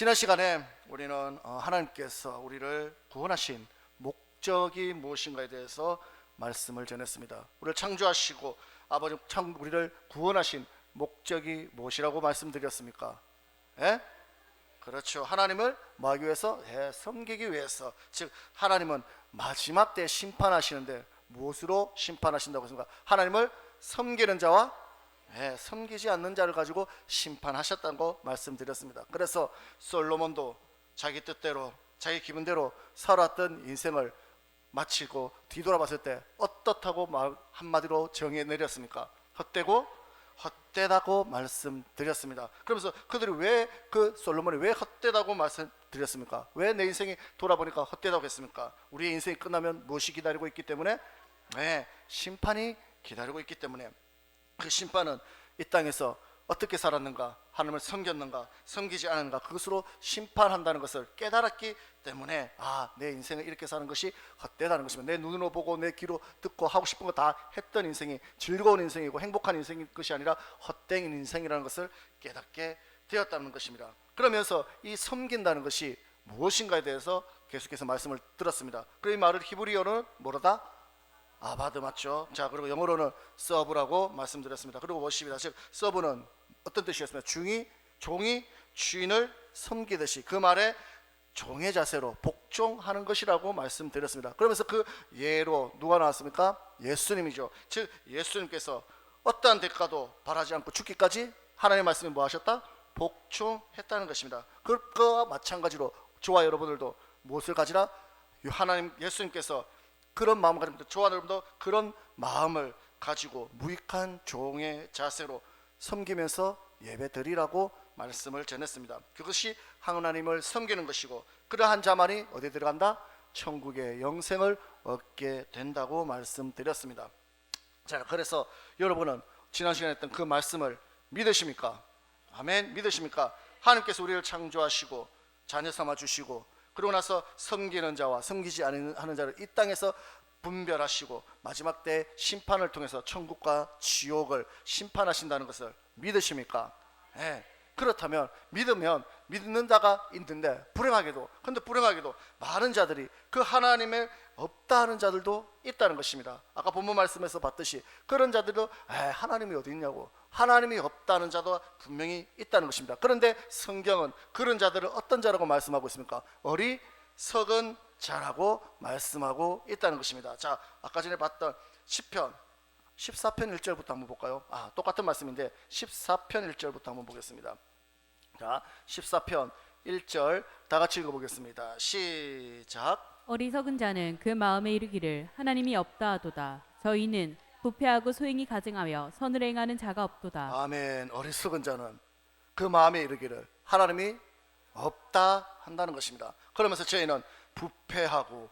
지난 시간에 우리는 하나님께서 우리를 구원하신 목적이 무엇인가에 대해서 말씀을 전했습니다. 우리를 창조하시고 아버지 우리를 구원하신 목적이 무엇이라고 말씀드렸습니까? 예? 그렇죠. 하나님을 뭐하기 위해서? 섬기기 위해서. 즉 하나님은 마지막 때 심판하시는데 무엇으로 심판하신다고 했습니까? 하나님을 섬기는 자와 섬기지 않는 자를 가지고 심판하셨다는 거 말씀드렸습니다. 그래서 솔로몬도 자기 뜻대로 자기 기분대로 살았던 인생을 마치고 뒤돌아봤을 때 어떻다고 한마디로 정해 내렸습니까? 헛되다고 말씀드렸습니다. 그러면서 그들이 솔로몬이 왜 헛되다고 말씀드렸습니까? 왜 내 인생이 돌아보니까 헛되다고 했습니까? 우리의 인생이 끝나면 무엇이 기다리고 있기 때문에? 심판이 기다리고 있기 때문에. 그 심판은 이 땅에서 어떻게 살았는가, 하나님을 섬겼는가, 섬기지 않았는가, 그것으로 심판한다는 것을 깨달았기 때문에 내 인생을 이렇게 사는 것이 헛되다는 것입니다. 내 눈으로 보고 내 귀로 듣고 하고 싶은 거 다 했던 인생이 즐거운 인생이고 행복한 인생인 것이 아니라 헛된 인생이라는 것을 깨닫게 되었다는 것입니다. 그러면서 이 섬긴다는 것이 무엇인가에 대해서 계속해서 말씀을 들었습니다. 그 말을 히브리어는 뭐라다? 아바드 맞죠? 자, 그리고 영어로는 서브라고 말씀드렸습니다. 그리고 워십이다. 즉 서브는 어떤 뜻이었습니까? 종이 주인을 섬기듯이 그 말에 종의 자세로 복종하는 것이라고 말씀드렸습니다. 그러면서 그 예로 누가 나왔습니까? 예수님이죠. 즉 예수님께서 어떠한 대가도 바라지 않고 죽기까지 하나님의 말씀이 뭐 하셨다? 복종했다는 것입니다. 그것과 마찬가지로 저와 여러분들도 무엇을 가지라? 하나님 예수님께서 그런 마음을 가지고 저와 여러분도 그런 마음을 가지고 무익한 종의 자세로 섬기면서 예배드리라고 말씀을 전했습니다. 그것이 하나님을 섬기는 것이고 그러한 자만이 어디에 들어간다? 천국의 영생을 얻게 된다고 말씀드렸습니다. 자, 그래서 여러분은 지난 시간에 했던 그 말씀을 믿으십니까? 아멘. 믿으십니까? 하나님께서 우리를 창조하시고 자녀 삼아 주시고 그러고 나서 섬기는 자와 섬기지 않는 자를 이 땅에서 분별하시고 마지막 때 심판을 통해서 천국과 지옥을 심판하신다는 것을 믿으십니까? 그렇다면 믿는 자가 있는데 불행하게도 많은 자들이 그 하나님의 없다 하는 자들도 있다는 것입니다. 아까 본문 말씀에서 봤듯이 그런 자들도 하나님이 어디 있냐고, 하나님이 없다는 자도 분명히 있다는 것입니다. 그런데 성경은 그런 자들을 어떤 자라고 말씀하고 있습니까? 어리석은 자라고 말씀하고 있다는 것입니다. 자, 아까 전에 봤던 시편 14편 1절부터 한번 볼까요? 똑같은 말씀인데 14편 1절부터 한번 보겠습니다. 자, 14편 1절 다 같이 읽어보겠습니다. 시작. 어리석은 자는 그 마음에 이르기를 하나님이 없다 하도다. 저희는 부패하고 소행이 가증하며 선을 행하는 자가 없도다. 아멘. 어리석은 자는 그 마음에 이르기를 하나님이 없다 한다는 것입니다. 그러면서 저희는 부패하고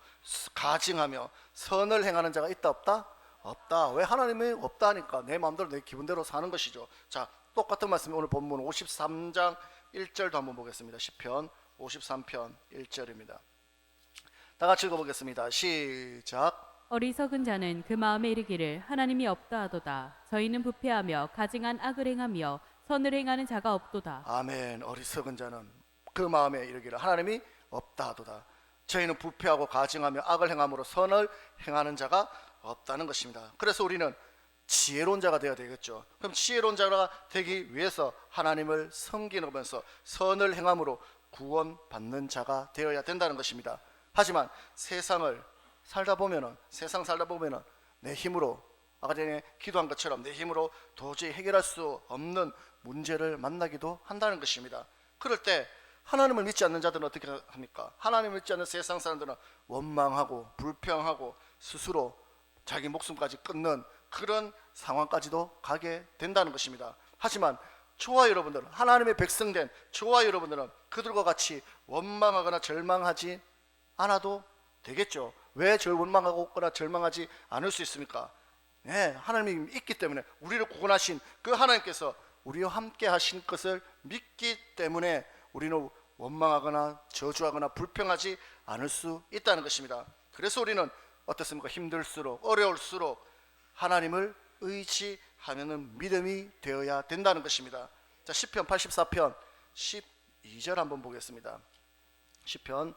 가증하며 선을 행하는 자가 있다 없다? 없다. 왜 하나님이 없다 하니까 내 마음대로 내 기분대로 사는 것이죠. 자, 똑같은 말씀이 오늘 본문 53장 1절도 한번 보겠습니다. 시편 53편 1절입니다. 다 같이 읽어보겠습니다. 시작. 어리석은 자는 그 마음에 이르기를 하나님이 없다 하도다. 저희는 부패하며 가증한 악을 행하며 선을 행하는 자가 없도다. 아멘. 어리석은 자는 그 마음에 이르기를 하나님이 없다 하도다. 저희는 부패하고 가증하며 악을 행함으로 선을 행하는 자가 없다는 것입니다. 그래서 우리는 지혜로운 자가 되어야 되겠죠. 그럼 지혜로운 자가 되기 위해서 하나님을 섬기면서 선을 행함으로 구원받는 자가 되어야 된다는 것입니다. 하지만 세상 살다 보면은 내 힘으로 아까 전에 기도한 것처럼 내 힘으로 도저히 해결할 수 없는 문제를 만나기도 한다는 것입니다. 그럴 때 하나님을 믿지 않는 자들은 어떻게 합니까? 하나님을 믿지 않는 세상 사람들은 원망하고 불평하고 스스로 자기 목숨까지 끊는 그런 상황까지도 가게 된다는 것입니다. 하지만 저와 여러분들은, 하나님의 백성된 저와 여러분들은 그들과 같이 원망하거나 절망하지 않아도 되겠죠. 왜 원망하거나 절망하지 않을 수 있습니까? 하나님이 있기 때문에, 우리를 구원하신 그 하나님께서 우리와 함께 하신 것을 믿기 때문에 우리는 원망하거나 저주하거나 불평하지 않을 수 있다는 것입니다. 그래서 우리는 어떻습니까? 힘들수록 어려울수록 하나님을 의지하는 믿음이 되어야 된다는 것입니다. 자, 시편 84편 12절 한번 보겠습니다. 시편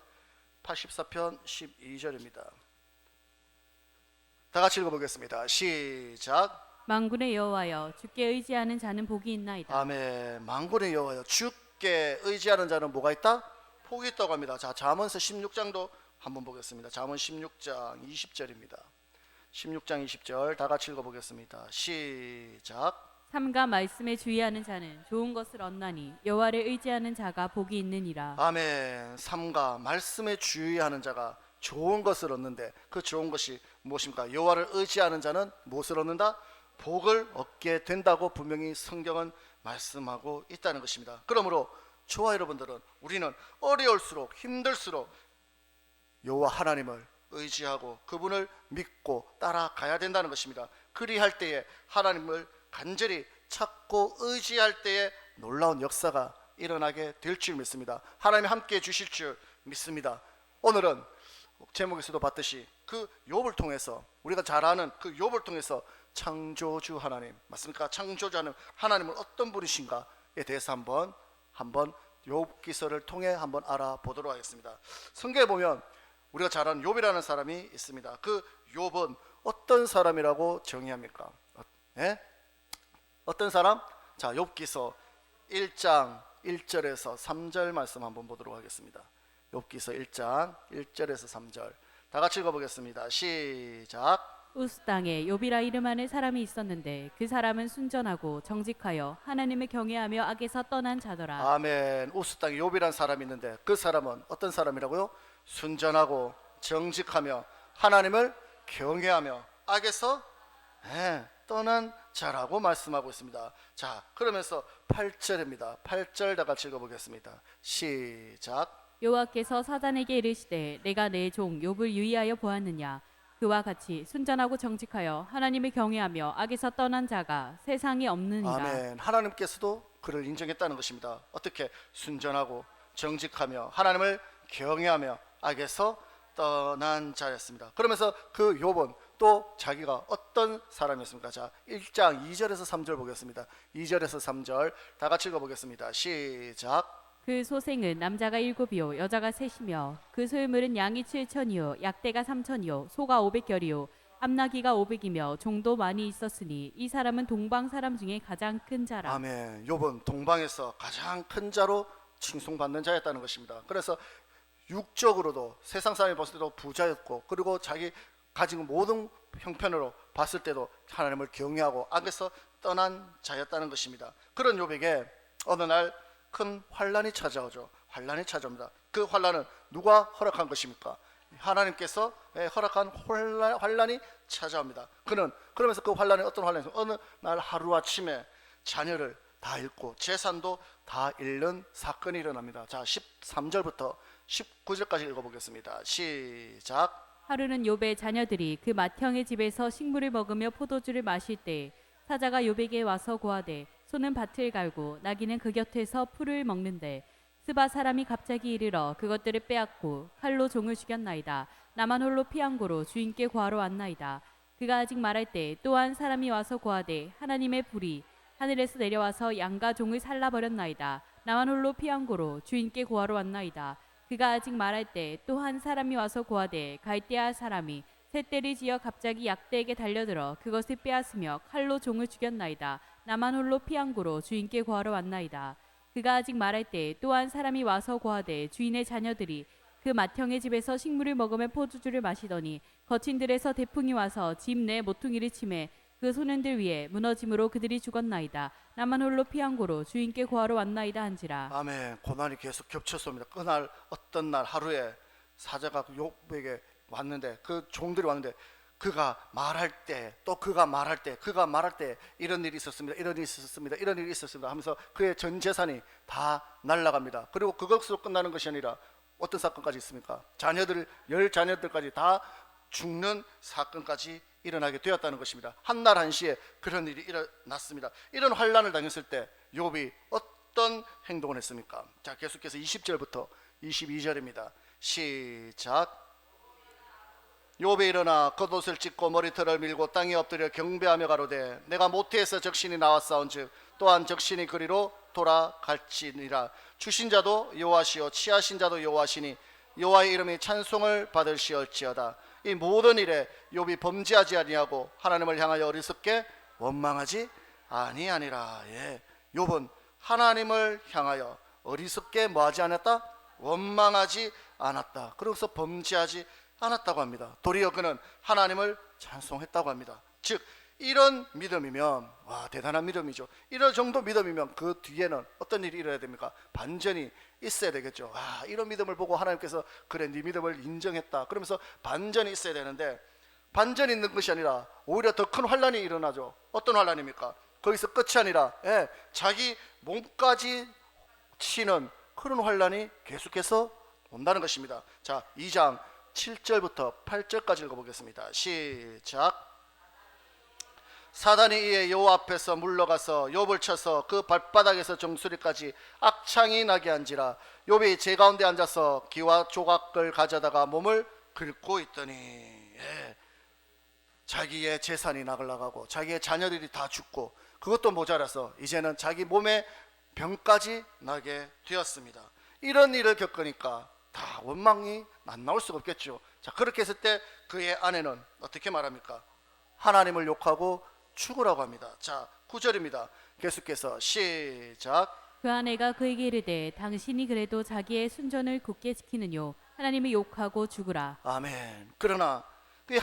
84편 12절입니다. 다 같이 읽어보겠습니다. 시작. 만군의 여호와여 주께 의지하는 자는 복이 있나이다. 아멘. 만군의 여호와여 주께 의지하는 자는 뭐가 있다? 복이 있다고 합니다. 자, 잠언서 16장도 한번 보겠습니다. 잠언 16장 20절입니다. 16장 20절 다 같이 읽어보겠습니다. 시작. 삼가 말씀에 주의하는 자는 좋은 것을 얻나니 여호와를 의지하는 자가 복이 있느니라. 아멘. 삼가 말씀에 주의하는 자가 좋은 것을 얻는데 그 좋은 것이 무엇입니까? 여호와를 의지하는 자는 무엇을 얻는다? 복을 얻게 된다고 분명히 성경은 말씀하고 있다는 것입니다. 그러므로 저와 여러분들은 우리는 어려울수록 힘들수록 여호와 하나님을 의지하고 그분을 믿고 따라가야 된다는 것입니다. 그리할 때에 하나님을 간절히 찾고 의지할 때에 놀라운 역사가 일어나게 될 줄 믿습니다. 하나님이 함께해 주실 줄 믿습니다. 오늘은 제목에서도 봤듯이 그 욥을 통해서 우리가 잘 아는 그 욥을 통해서 창조주 하나님 맞습니까? 창조주 하나님은 어떤 분이신가에 대해서 한번 욥기서를 통해 한번 알아보도록 하겠습니다. 성경에 보면 우리가 잘 아는 욥이라는 사람이 있습니다. 그 욥은 어떤 사람이라고 정의합니까? 어떤 사람? 자, 욥기서 1장 1절에서 3절 말씀 한번 보도록 하겠습니다. 욥기서 1장 1절에서 3절 다 같이 읽어보겠습니다. 시작. 우스 땅에 욥이라 이름하는 사람이 있었는데 그 사람은 순전하고 정직하여 하나님을 경외하며 악에서 떠난 자더라. 아멘. 우스 땅에 욥이라는 사람이 있는데 그 사람은 어떤 사람이라고요? 순전하고 정직하며 하나님을 경외하며 악에서 떠난 자라고 말씀하고 있습니다. 자, 그러면서 8절입니다. 8절 다 같이 읽어보겠습니다. 시작. 여호와께서 사단에게 이르시되 내가 내 종 욥을 유의하여 보았느냐 그와 같이 순전하고 정직하여 하나님을 경외하며 악에서 떠난 자가 세상에 없느니라. 아멘. 하나님께서도 그를 인정했다는 것입니다. 어떻게? 순전하고 정직하며 하나님을 경외하며 악에서 떠난 자였습니다. 그러면서 그 욥은 또 자기가 어떤 사람이었습니까? 자, 1장 2절에서 3절 보겠습니다. 2절에서 3절 다 같이 읽어보겠습니다. 시작. 그 소생은 남자가 7이요 여자가 3이며 그 소유물은 양이 7천이요 약대가 3천이요 소가 500결이요 암나귀가 500이며 종도 많이 있었으니 이 사람은 동방 사람 중에 가장 큰 자라. 아멘. 욥은 동방에서 가장 큰 자로 칭송받는 자였다는 것입니다. 그래서 육적으로도 세상 사람이 봤을 때도 부자였고 그리고 자기 가진 모든 형편으로 봤을 때도 하나님을 경외하고 악에서 떠난 자였다는 것입니다. 그런 욥에게 어느 날 큰 환란이 찾아오죠. 환란이 찾아옵니다. 그 환란은 누가 허락한 것입니까? 하나님께서 허락한 환란이 찾아옵니다. 그는 그러면서 그 환란이 어떤 환란이 어느 날 하루아침에 자녀를 다 잃고 재산도 다 잃는 사건이 일어납니다. 자, 13절부터 19절까지 읽어보겠습니다. 시작. 하루는 욥의 자녀들이 그 맏형의 집에서 식물을 먹으며 포도주를 마실 때 사자가 욥에게 와서 고하되 소는 밭을 갈고 나귀는 그 곁에서 풀을 먹는데 스바 사람이 갑자기 이르러 그것들을 빼앗고 칼로 종을 죽였나이다. 나만 홀로 피한 고로 주인께 구하러 왔나이다. 그가 아직 말할 때 또한 사람이 와서 고하되 하나님의 불이 하늘에서 내려와서 양과 종을 살라버렸나이다. 나만 홀로 피한 고로 주인께 구하러 왔나이다. 그가 아직 말할 때 또 한 사람이 와서 고하되 갈대아 사람이 셋대를 지어 갑자기 약대에게 달려들어 그것을 빼앗으며 칼로 종을 죽였나이다. 나만 홀로 피한 고로 주인께 구하러 왔나이다. 그가 아직 말할 때 또 한 사람이 와서 고하되 주인의 자녀들이 그 맏형의 집에서 식물을 먹으며 포도주를 마시더니 거친 들에서 태풍이 와서 집 내 모퉁이를 치매 그 소년들 위에 무너짐으로 그들이 죽었나이다. 나만 홀로 피한 고로 주인께 구하러 왔나이다 한지라. 아멘. 고난이 계속 겹쳤습니다. 그날 어떤 날 하루에 사자가 욥에게 왔는데 그 종들이 왔는데 그가 말할 때 또 그가 말할 때 이런 일이 있었습니다. 이런 일이 있었습니다. 이런 일이 있었습니다 하면서 그의 전 재산이 다 날아갑니다. 그리고 그것으로 끝나는 것이 아니라 어떤 사건까지 있습니까? 자녀들 10자녀들까지 다 죽는 사건까지 일어나게 되었다는 것입니다. 한날 한시에 그런 일이 일어났습니다. 이런 환난을 당했을 때 욥이 어떤 행동을 했습니까? 자, 계속해서 20절부터 22절입니다. 시작. 욥이 일어나 겉옷을 찢고 머리털을 밀고 땅에 엎드려 경배하며 가로되 내가 모태에서 적신이 나왔사온즉 또한 적신이 그리로 돌아갈지니라. 주신 자도 여호와시요 취하신 자도 여호와시니 여호와의 이름이 찬송을 받으시올지어다. 이 모든 일에 욥이 범죄하지 아니하고 하나님을 향하여 어리석게 원망하지 아니하니라. 예, 욥은 하나님을 향하여 어리석게 뭐하지 않았다? 원망하지 않았다. 그래서 범죄하지 않았다고 합니다. 도리어 그는 하나님을 찬송했다고 합니다. 즉 이런 믿음이면 와 대단한 믿음이죠. 이런 정도 믿음이면 그 뒤에는 어떤 일이 일어나야 됩니까? 반전이 있어야 되겠죠. 아, 이런 믿음을 보고 하나님께서 그래 네 믿음을 인정했다 그러면서 반전이 있어야 되는데, 반전이 있는 것이 아니라 오히려 더 큰 환란이 일어나죠. 어떤 환란입니까? 거기서 끝이 아니라 자기 몸까지 치는 그런 환란이 계속해서 온다는 것입니다. 자, 2장 7절부터 8절까지 읽어보겠습니다. 시작. 사단이 이에 여호와 앞에서 물러가서 욥을 쳐서 그 발바닥에서 정수리까지 악창이 나게 한지라. 욥이 제 가운데 앉아서 기와 조각을 가져다가 몸을 긁고 있더니 자기의 재산이 나가고 자기의 자녀들이 다 죽고 그것도 모자라서 이제는 자기 몸에 병까지 나게 되었습니다. 이런 일을 겪으니까 다 원망이 안 나올 수가 없겠죠. 자, 그렇게 했을 때 그의 아내는 어떻게 말합니까? 하나님을 욕하고 죽으라고 합니다. 자, 9절입니다. 계속해서 시작. 그 아내가 그에게 이르되 당신이 그래도 자기의 순전을 굳게 지키느뇨 하나님을 욕하고 죽으라. 아멘. 그러나 그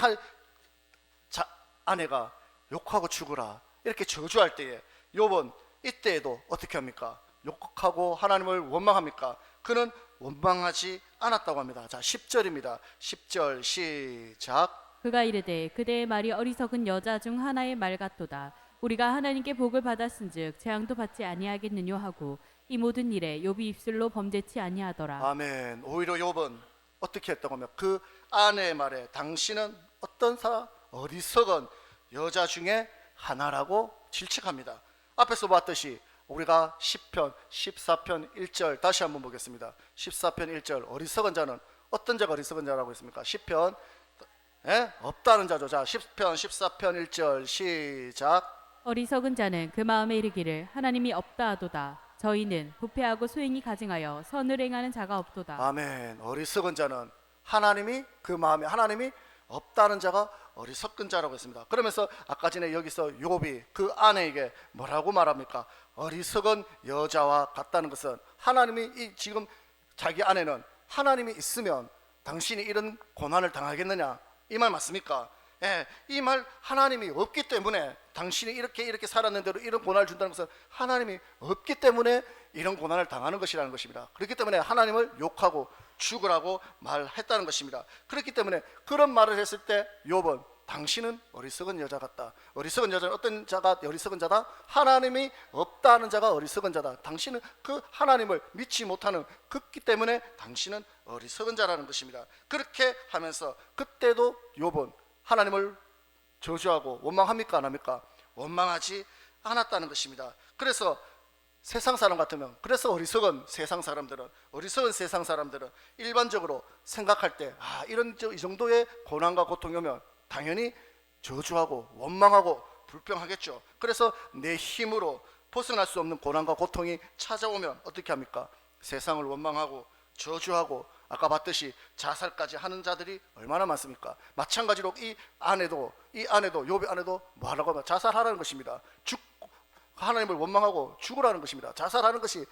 아내가 욕하고 죽으라 이렇게 저주할 때에 욥은 이때에도 어떻게 합니까? 욕하고 하나님을 원망합니까? 그는 원망하지 않았다고 합니다. 자, 10절입니다. 10절 시작. 그가 이르되 그대의 말이 어리석은 여자 중 하나의 말 같도다. 우리가 하나님께 복을 받았은즉 재앙도 받지 아니하겠느뇨 하고 이 모든 일에 욥이 입술로 범죄치 아니하더라. 아멘. 오히려 욥은 어떻게 했다고 하면 그 아내의 말에 당신은 어떤 사람? 어리석은 여자 중에 하나라고 질책합니다. 앞에서 봤듯이 우리가 10편 14편 1절 다시 한번 보겠습니다. 14편 1절 어리석은 자는 어떤 자가 어리석은 자라고 했습니까? 10편 없다는 자죠. 자, 10편 14편 1절 시작. 어리석은 자는 그 마음에 이르기를 하나님이 없다 하도다. 저희는 부패하고 소행이 가증하여 선을 행하는 자가 없도다. 아멘. 어리석은 자는 하나님이 그 마음에 하나님이 없다는 자가 어리석은 자라고 했습니다. 그러면서 아까 전에 여기서 욥이 그 아내에게 뭐라고 말합니까? 어리석은 여자와 같다는 것은 하나님이 지금 자기 아내는 하나님이 있으면 당신이 이런 고난을 당하겠느냐 이 말 맞습니까? 이 말 하나님이 없기 때문에 당신이 이렇게 살았는 대로 이런 고난을 준다는 것은 하나님이 없기 때문에 이런 고난을 당하는 것이라는 것입니다. 그렇기 때문에 하나님을 욕하고 죽으라고 말했다는 것입니다. 그렇기 때문에 그런 말을 했을 때 욥은 당신은 어리석은 여자 같다. 어리석은 여자는 어떤 자가 어리석은 자다? 하나님이 없다는 자가 어리석은 자다. 당신은 그 하나님을 믿지 못하는 그렇기 때문에 당신은 어리석은 자라는 것입니다. 그렇게 하면서 그때도 욥은 하나님을 저주하고 원망합니까 안 합니까? 원망하지 않았다는 것입니다. 그래서 세상 사람 같으면 그래서 어리석은 세상 사람들은 일반적으로 생각할 때 이 정도의 고난과 고통이 오면 당연히 저주하고 원망하고 불평하겠죠. 그래서 내 힘으로 벗어날 수 없는 고난과 고통이 찾아오면 어떻게 합니까? 세상을 원망하고 저주하고 아까 봤듯이 자살까지 하는 자들이 얼마나 많습니까? 마찬가지로 이 아내도 욥의 아내도 뭐하라고 하면 자살하라는 것입니다. 하나님을 원망하고 죽으라는 것입니다. 자살하는 것이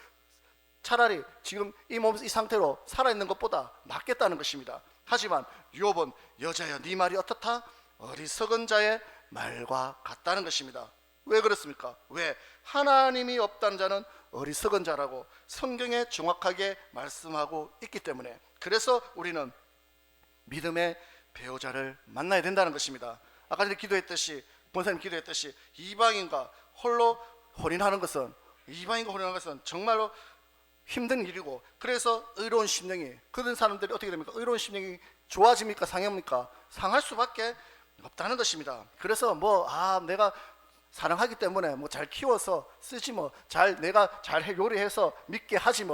차라리 지금 이 몸 이 상태로 살아있는 것보다 낫겠다는 것입니다. 하지만 욥은 여자여 네 말이 어떻다? 어리석은 자의 말과 같다는 것입니다. 왜 그렇습니까? 왜? 하나님이 없다는 자는 어리석은 자라고 성경에 정확하게 말씀하고 있기 때문에, 그래서 우리는 믿음의 배우자를 만나야 된다는 것입니다. 아까 전에 기도했듯이 본사님 기도했듯이 이방인과 홀로 혼인하는 것은 정말로 힘든 일이고, 그래서 의로운 심령이 그런 사람들이 어떻게 됩니까? 의로운 심령이 좋아집니까? 상합니까? 상할 수밖에 없다는 것입니다. 그래서 내가 사랑하기 때문에 잘 키워서 쓰지 내가 잘 요리해서 믿게 하지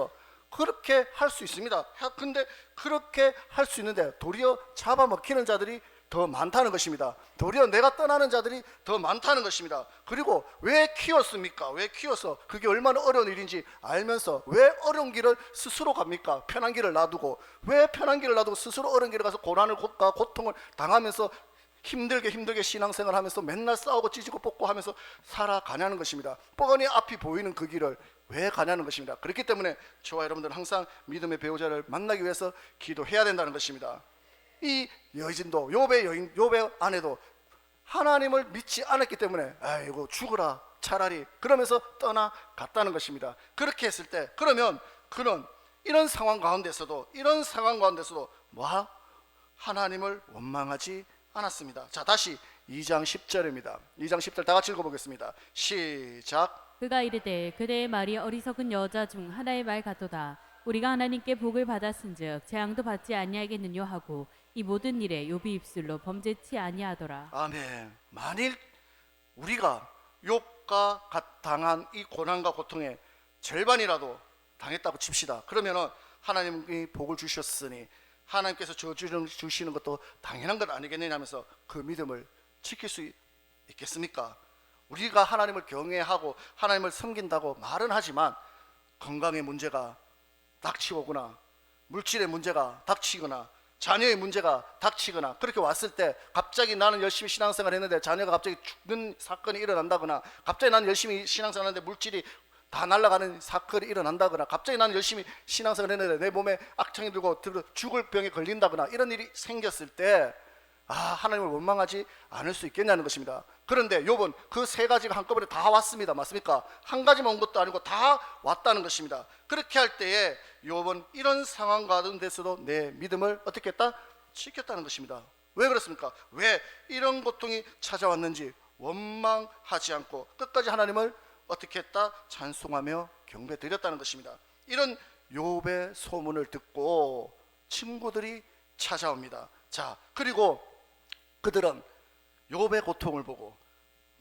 그렇게 할 수 있습니다. 근데 그렇게 할 수 있는데 도리어 잡아먹히는 자들이 더 많다는 것입니다. 도리어 내가 떠나는 자들이 더 많다는 것입니다. 그리고 왜 키웠습니까? 왜 키워서 그게 얼마나 어려운 일인지 알면서 왜 어려운 길을 스스로 갑니까? 편한 길을 놔두고, 왜 편한 길을 놔두고 스스로 어려운 길을 가서 고난을 고통을 당하면서 힘들게 신앙생활 하면서 맨날 싸우고 찢고 뽑고 하면서 살아가냐는 것입니다. 뻔히 앞이 보이는 그 길을 왜 가냐는 것입니다. 그렇기 때문에 저와 여러분들은 항상 믿음의 배우자를 만나기 위해서 기도해야 된다는 것입니다. 이 여인도 욥의 아내도 하나님을 믿지 않았기 때문에 아이고 죽어라 차라리 그러면서 떠나갔다는 것입니다. 그렇게 했을 때 그러면 그는 이런 상황 가운데서도 하나님을 원망하지 않았습니다. 자, 다시 2장 10절입니다. 2장 10절 다 같이 읽어보겠습니다. 시작. 그가 이르되 그대의 말이 어리석은 여자 중 하나의 말 같도다. 우리가 하나님께 복을 받았은즉 재앙도 받지 아니하겠느뇨 하고 이 모든 일에 욥이 입술로 범죄치 아니하더라. 아멘. 만일 우리가 욥과 당한 이 고난과 고통의 절반이라도 당했다고 칩시다. 그러면은 하나님이 복을 주셨으니 하나님께서 저주를 주시는 것도 당연한 것 아니겠느냐 하면서 그 믿음을 지킬 수 있겠습니까? 우리가 하나님을 경외하고 하나님을 섬긴다고 말은 하지만 건강의 문제가 닥치오거나 물질의 문제가 닥치거나 자녀의 문제가 닥치거나 그렇게 왔을 때 갑자기 나는 열심히 신앙생활 했는데 자녀가 갑자기 죽는 사건이 일어난다거나 갑자기 나는 열심히 신앙생활 했는데 물질이 다 날아가는 사건이 일어난다거나 갑자기 나는 열심히 신앙생활 했는데 내 몸에 악청이 들고 죽을 병에 걸린다거나 이런 일이 생겼을 때 하나님을 원망하지 않을 수 있겠냐는 것입니다. 그런데 욥은 그 세 가지가 한꺼번에 다 왔습니다. 맞습니까? 한 가지만 온 것도 아니고 다 왔다는 것입니다. 그렇게 할 때에 욥은 이런 상황 가운데서도 내 믿음을 어떻게 했다? 지켰다는 것입니다. 왜 그렇습니까? 왜 이런 고통이 찾아왔는지 원망하지 않고 끝까지 하나님을 어떻게 했다? 찬송하며 경배 드렸다는 것입니다. 이런 욥의 소문을 듣고 친구들이 찾아옵니다. 자, 그리고 그들은 욥의 고통을 보고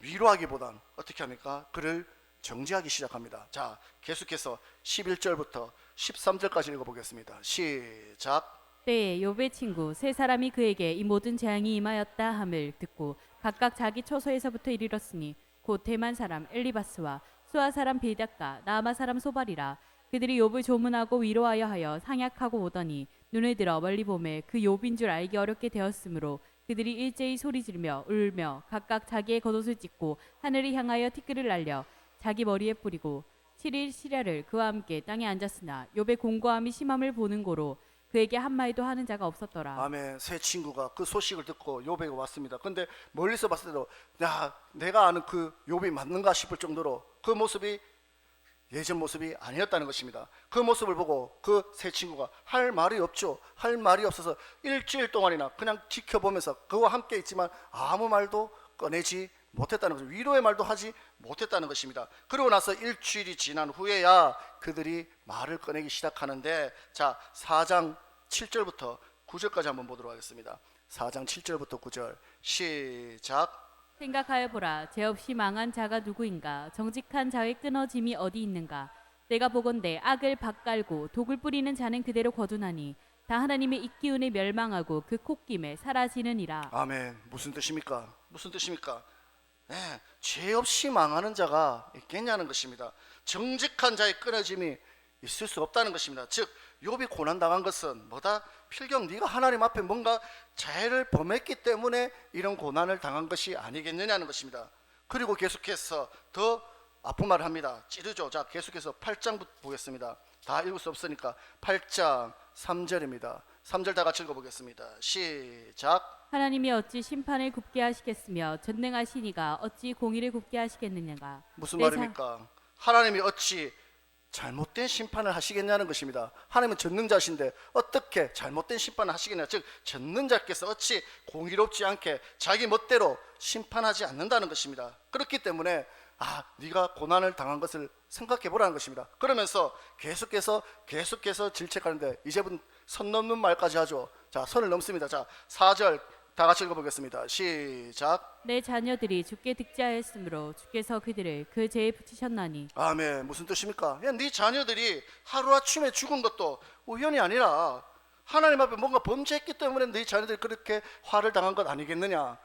위로하기보단 어떻게 합니까? 그를 정죄하기 시작합니다. 자, 계속해서 11절부터 13절까지 읽어보겠습니다. 시작. 때에 욥의 친구 세 사람이 그에게 이 모든 재앙이 임하였다 함을 듣고 각각 자기 처소에서부터 이르렀으니 곧 대만 사람 엘리바스와 수아 사람 빌닷과 나아마 사람 소발이라. 그들이 욥을 조문하고 위로하여 하여 상약하고 오더니 눈을 들어 멀리 보매 그 욥인 줄 알기 어렵게 되었으므로 그들이 일제히 소리지르며 울며 각각 자기의 겉옷을 찢고 하늘을 향하여 티끌을 날려 자기 머리에 뿌리고 7일 시ля를 그와 함께 땅에 앉았으나 욥의 공고함이 심함을 보는 고로 그에게 한 마디도 하는 자가 없었더라. 아멘. 세 친구가 그 소식을 듣고 욥에게 왔습니다. 근데 멀리서 봤을 때도 내가 아는 그 욥이 맞는가 싶을 정도로 그 모습이 예전 모습이 아니었다는 것입니다. 그 모습을 보고 그 세 친구가 할 말이 없죠. 할 말이 없어서 일주일 동안이나 그냥 지켜보면서 그와 함께 있지만 아무 말도 꺼내지 못했다는 것입니다. 위로의 말도 하지 못했다는 것입니다. 그러고 나서 일주일이 지난 후에야 그들이 말을 꺼내기 시작하는데, 자, 4장 7절부터 9절까지 한번 보도록 하겠습니다. 4장 7절부터 9절 시작. 생각하여 보라. 죄 없이 망한 자가 누구인가? 정직한 자의 끊어짐이 어디 있는가? 내가 보건대 악을 밭갈고 독을 뿌리는 자는 그대로 거두나니 다 하나님의 입기운에 멸망하고 그 콧김에 사라지느니라. 아멘. 무슨 뜻입니까? 무슨 뜻입니까? 죄 없이 망하는 자가 있겠냐는 것입니다. 정직한 자의 끊어짐이 있을 수 없다는 것입니다. 즉 욥이 고난당한 것은 뭐다? 필경 네가 하나님 앞에 뭔가 죄를 범했기 때문에 이런 고난을 당한 것이 아니겠느냐는 것입니다. 그리고 계속해서 더 아픈 말을 합니다. 찌르죠. 자, 계속해서 8장부터 보겠습니다. 다 읽을 수 없으니까 8장 3절입니다. 3절 다 같이 읽어보겠습니다. 시작. 하나님이 어찌 심판을 굽게 하시겠으며 전능하시니가 어찌 공의를 굽게 하시겠느냐가. 무슨 말입니까? 하나님이 어찌 잘못된 심판을 하시겠냐는 것입니다. 하나님은 전능자신데 어떻게 잘못된 심판을 하시겠냐. 즉 전능자께서 어찌 공의롭지 않게 자기 멋대로 심판하지 않는다는 것입니다. 그렇기 때문에 네가 고난을 당한 것을 생각해 보라는 것입니다. 그러면서 계속해서 질책하는데 이제부터 선 넘는 말까지 하죠. 자, 선을 넘습니다. 자, 4절 다 같이 읽어보겠습니다. 시작. 내 자녀들이 주께 득자하였으므로 주께서 그들을 그 죄에 붙이셨나니. 아멘. 무슨 뜻입니까? 네 자녀들이 하루아침에 죽은 것도 우연이 아니라 하나님 앞에 뭔가 범죄했기 때문에 너희 자녀들이 그렇게 화를 당한 것 아니겠느냐.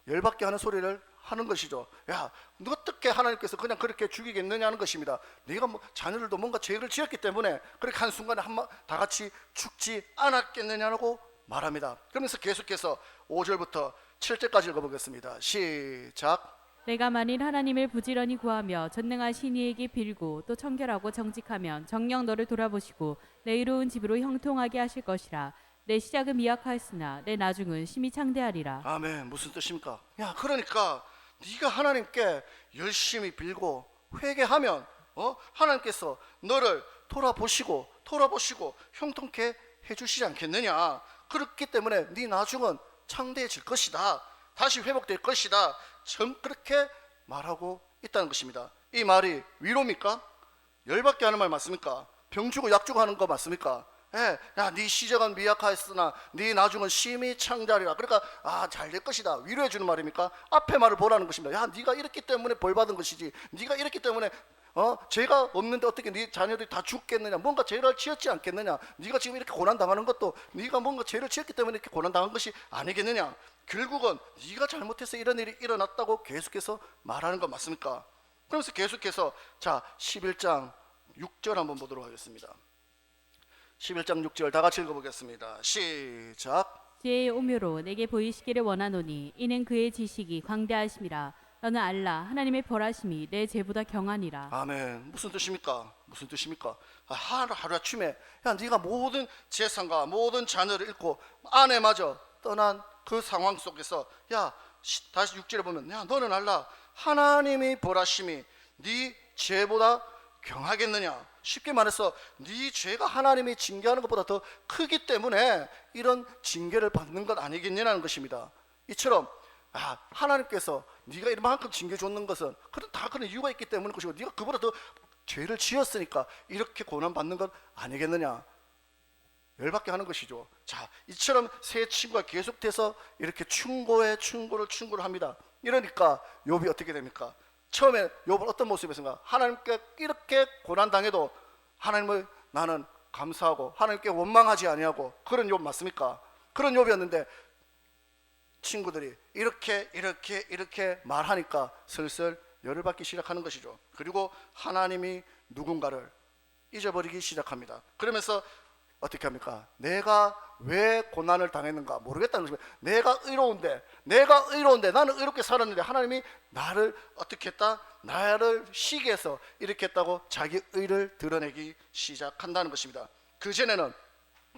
열받게 하는 소리를 하는 것이죠. 야, 너 어떻게 하나님께서 그냥 그렇게 죽이겠느냐 하는 것입니다. 네가 자녀들도 뭔가 죄를 지었기 때문에 그렇게 한순간에 다 같이 죽지 않았겠느냐고 말합니다. 그러면서 계속해서 5절부터 7절까지 읽어보겠습니다. 시작. 내가 만일 하나님을 부지런히 구하며 전능하신 이에게 빌고 또 청결하고 정직하면 정녕 너를 돌아보시고 내 의로운 집으로 형통하게 하실 것이라. 내 시작은 미약하였으나 내 나중은 심히 창대하리라. 아멘. 무슨 뜻입니까? 야, 그러니까 네가 하나님께 열심히 빌고 회개하면 하나님께서 너를 돌아보시고 형통케 해주시지 않겠느냐. 그렇기 때문에 네 나중은 창대해질 것이다. 다시 회복될 것이다. 그렇게 말하고 있다는 것입니다. 이 말이 위로입니까? 열받게 하는 말 맞습니까? 병 주고 약 주고 하는 거 맞습니까? 예, 야, 네 시작은 미약하였으나 네 나중은 심히 창대하리라. 그러니까 잘 될 것이다. 위로해 주는 말입니까? 앞에 말을 보라는 것입니다. 야, 네가 이렇기 때문에 벌 받은 것이지. 네가 이렇기 때문에 죄가 없는데 어떻게 네 자녀들이 다 죽겠느냐. 뭔가 죄를 지었지 않겠느냐. 네가 지금 이렇게 고난 당하는 것도 네가 뭔가 죄를 지었기 때문에 이렇게 고난 당한 것이 아니겠느냐. 결국은 네가 잘못해서 이런 일이 일어났다고 계속해서 말하는 것 맞습니까? 그러면서 계속해서 자 11장 6절 한번 보도록 하겠습니다. 11장 6절 다 같이 읽어보겠습니다. 시작. 지혜의 오묘로 내게 보이시기를 원하노니 이는 그의 지식이 광대하심이라. 너는 알라 하나님의 벌하심이 내 죄보다 경하니라. 아멘. 무슨 뜻입니까? 무슨 뜻입니까? 하루아침에 야, 네가 모든 재산과 모든 자녀를 잃고 아내마저 떠난 그 상황 속에서 야, 다시 6절에 보면 야, 너는 알라 하나님이 벌하심이 네 죄보다 경하겠느냐. 쉽게 말해서 네 죄가 하나님이 징계하는 것보다 더 크기 때문에 이런 징계를 받는 것 아니겠냐는 것입니다. 이처럼 하나님께서 네가 이만큼 징계 줬는 것은 다 그런 이유가 있기 때문인 것이고 네가 그보다 더 죄를 지었으니까 이렇게 고난 받는 것 아니겠느냐. 열받게 하는 것이죠. 자, 이처럼 세 친구가 계속해서 이렇게 충고를 합니다. 이러니까 욥이 어떻게 됩니까? 처음에 욥은 어떤 모습이었습니까? 하나님께 이렇게 고난 당해도 하나님을 나는 감사하고 하나님께 원망하지 아니하고 그런 욥 맞습니까? 그런 욥이었는데 친구들이 이렇게 말하니까 슬슬 열을 받기 시작하는 것이죠. 그리고 하나님이 누군가를 잊어버리기 시작합니다. 그러면서 어떻게 합니까? 내가 왜 고난을 당했는가 모르겠다는 것입니다. 내가 의로운데 나는 의롭게 살았는데 하나님이 나를 어떻게 했다? 나를 시기해서 이렇게 했다고 자기 의를 드러내기 시작한다는 것입니다. 그전에는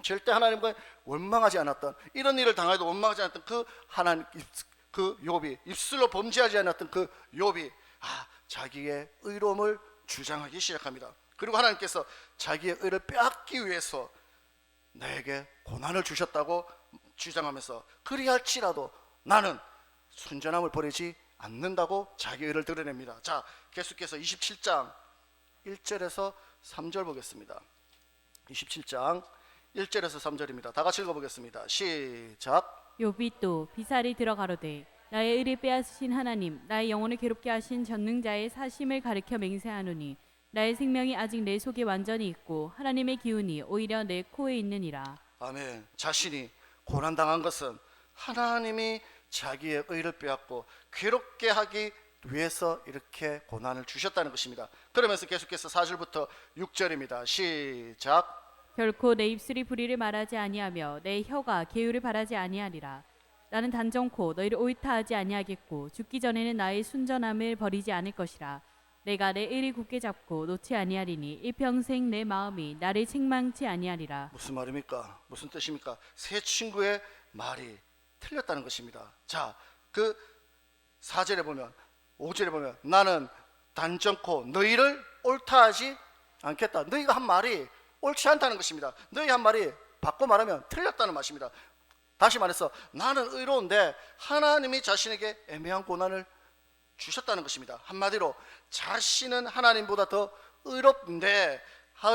절대 하나님과 원망하지 않았던, 이런 일을 당해도 원망하지 않았던 그 하나님, 그 욥이, 입술로 범죄하지 않았던 그 욥이 자기의 의로움을 주장하기 시작합니다. 그리고 하나님께서 자기의 의를 빼앗기 위해서 나에게 고난을 주셨다고 주장하면서 그리할지라도 나는 순전함을 버리지 않는다고 자기 의를 드러냅니다. 자, 계속해서 27장 1절에서 3절 보겠습니다. 27장 1절에서 3절입니다. 다 같이 읽어보겠습니다. 시작. 욥이 또 비살이 들어가로되 나의 의를 빼앗으신 하나님 나의 영혼을 괴롭게 하신 전능자의 사심을 가리켜 맹세하노니 나의 생명이 아직 내 속에 완전히 있고 하나님의 기운이 오히려 내 코에 있느니라. 아멘. 자신이 고난당한 것은 하나님이 자기의 의를 빼앗고 괴롭게 하기 위해서 이렇게 고난을 주셨다는 것입니다. 그러면서 계속해서 4절부터 6절입니다. 시작. 결코 내 입술이 불의를 말하지 아니하며 내 혀가 계율을 바라지 아니하리라. 나는 단정코 너희를 옳다하지 아니하겠고 죽기 전에는 나의 순전함을 버리지 않을 것이라. 내가 내 의를 굳게 잡고 놓지 아니하리니 일평생 내 마음이 나를 책망치 아니하리라. 무슨 말입니까? 무슨 뜻입니까? 세 친구의 말이 틀렸다는 것입니다. 자, 그 4절에 보면 5절에 보면 나는 단정코 너희를 옳다하지 않겠다. 너희가 한 말이 옳지 않다는 것입니다. 너희 한 말이 바꿔 말하면 틀렸다는 말입니다. 다시 말해서 나는 의로운데 하나님이 자신에게 애매한 고난을 주셨다는 것입니다. 한마디로 자신은 하나님보다 더 의롭는데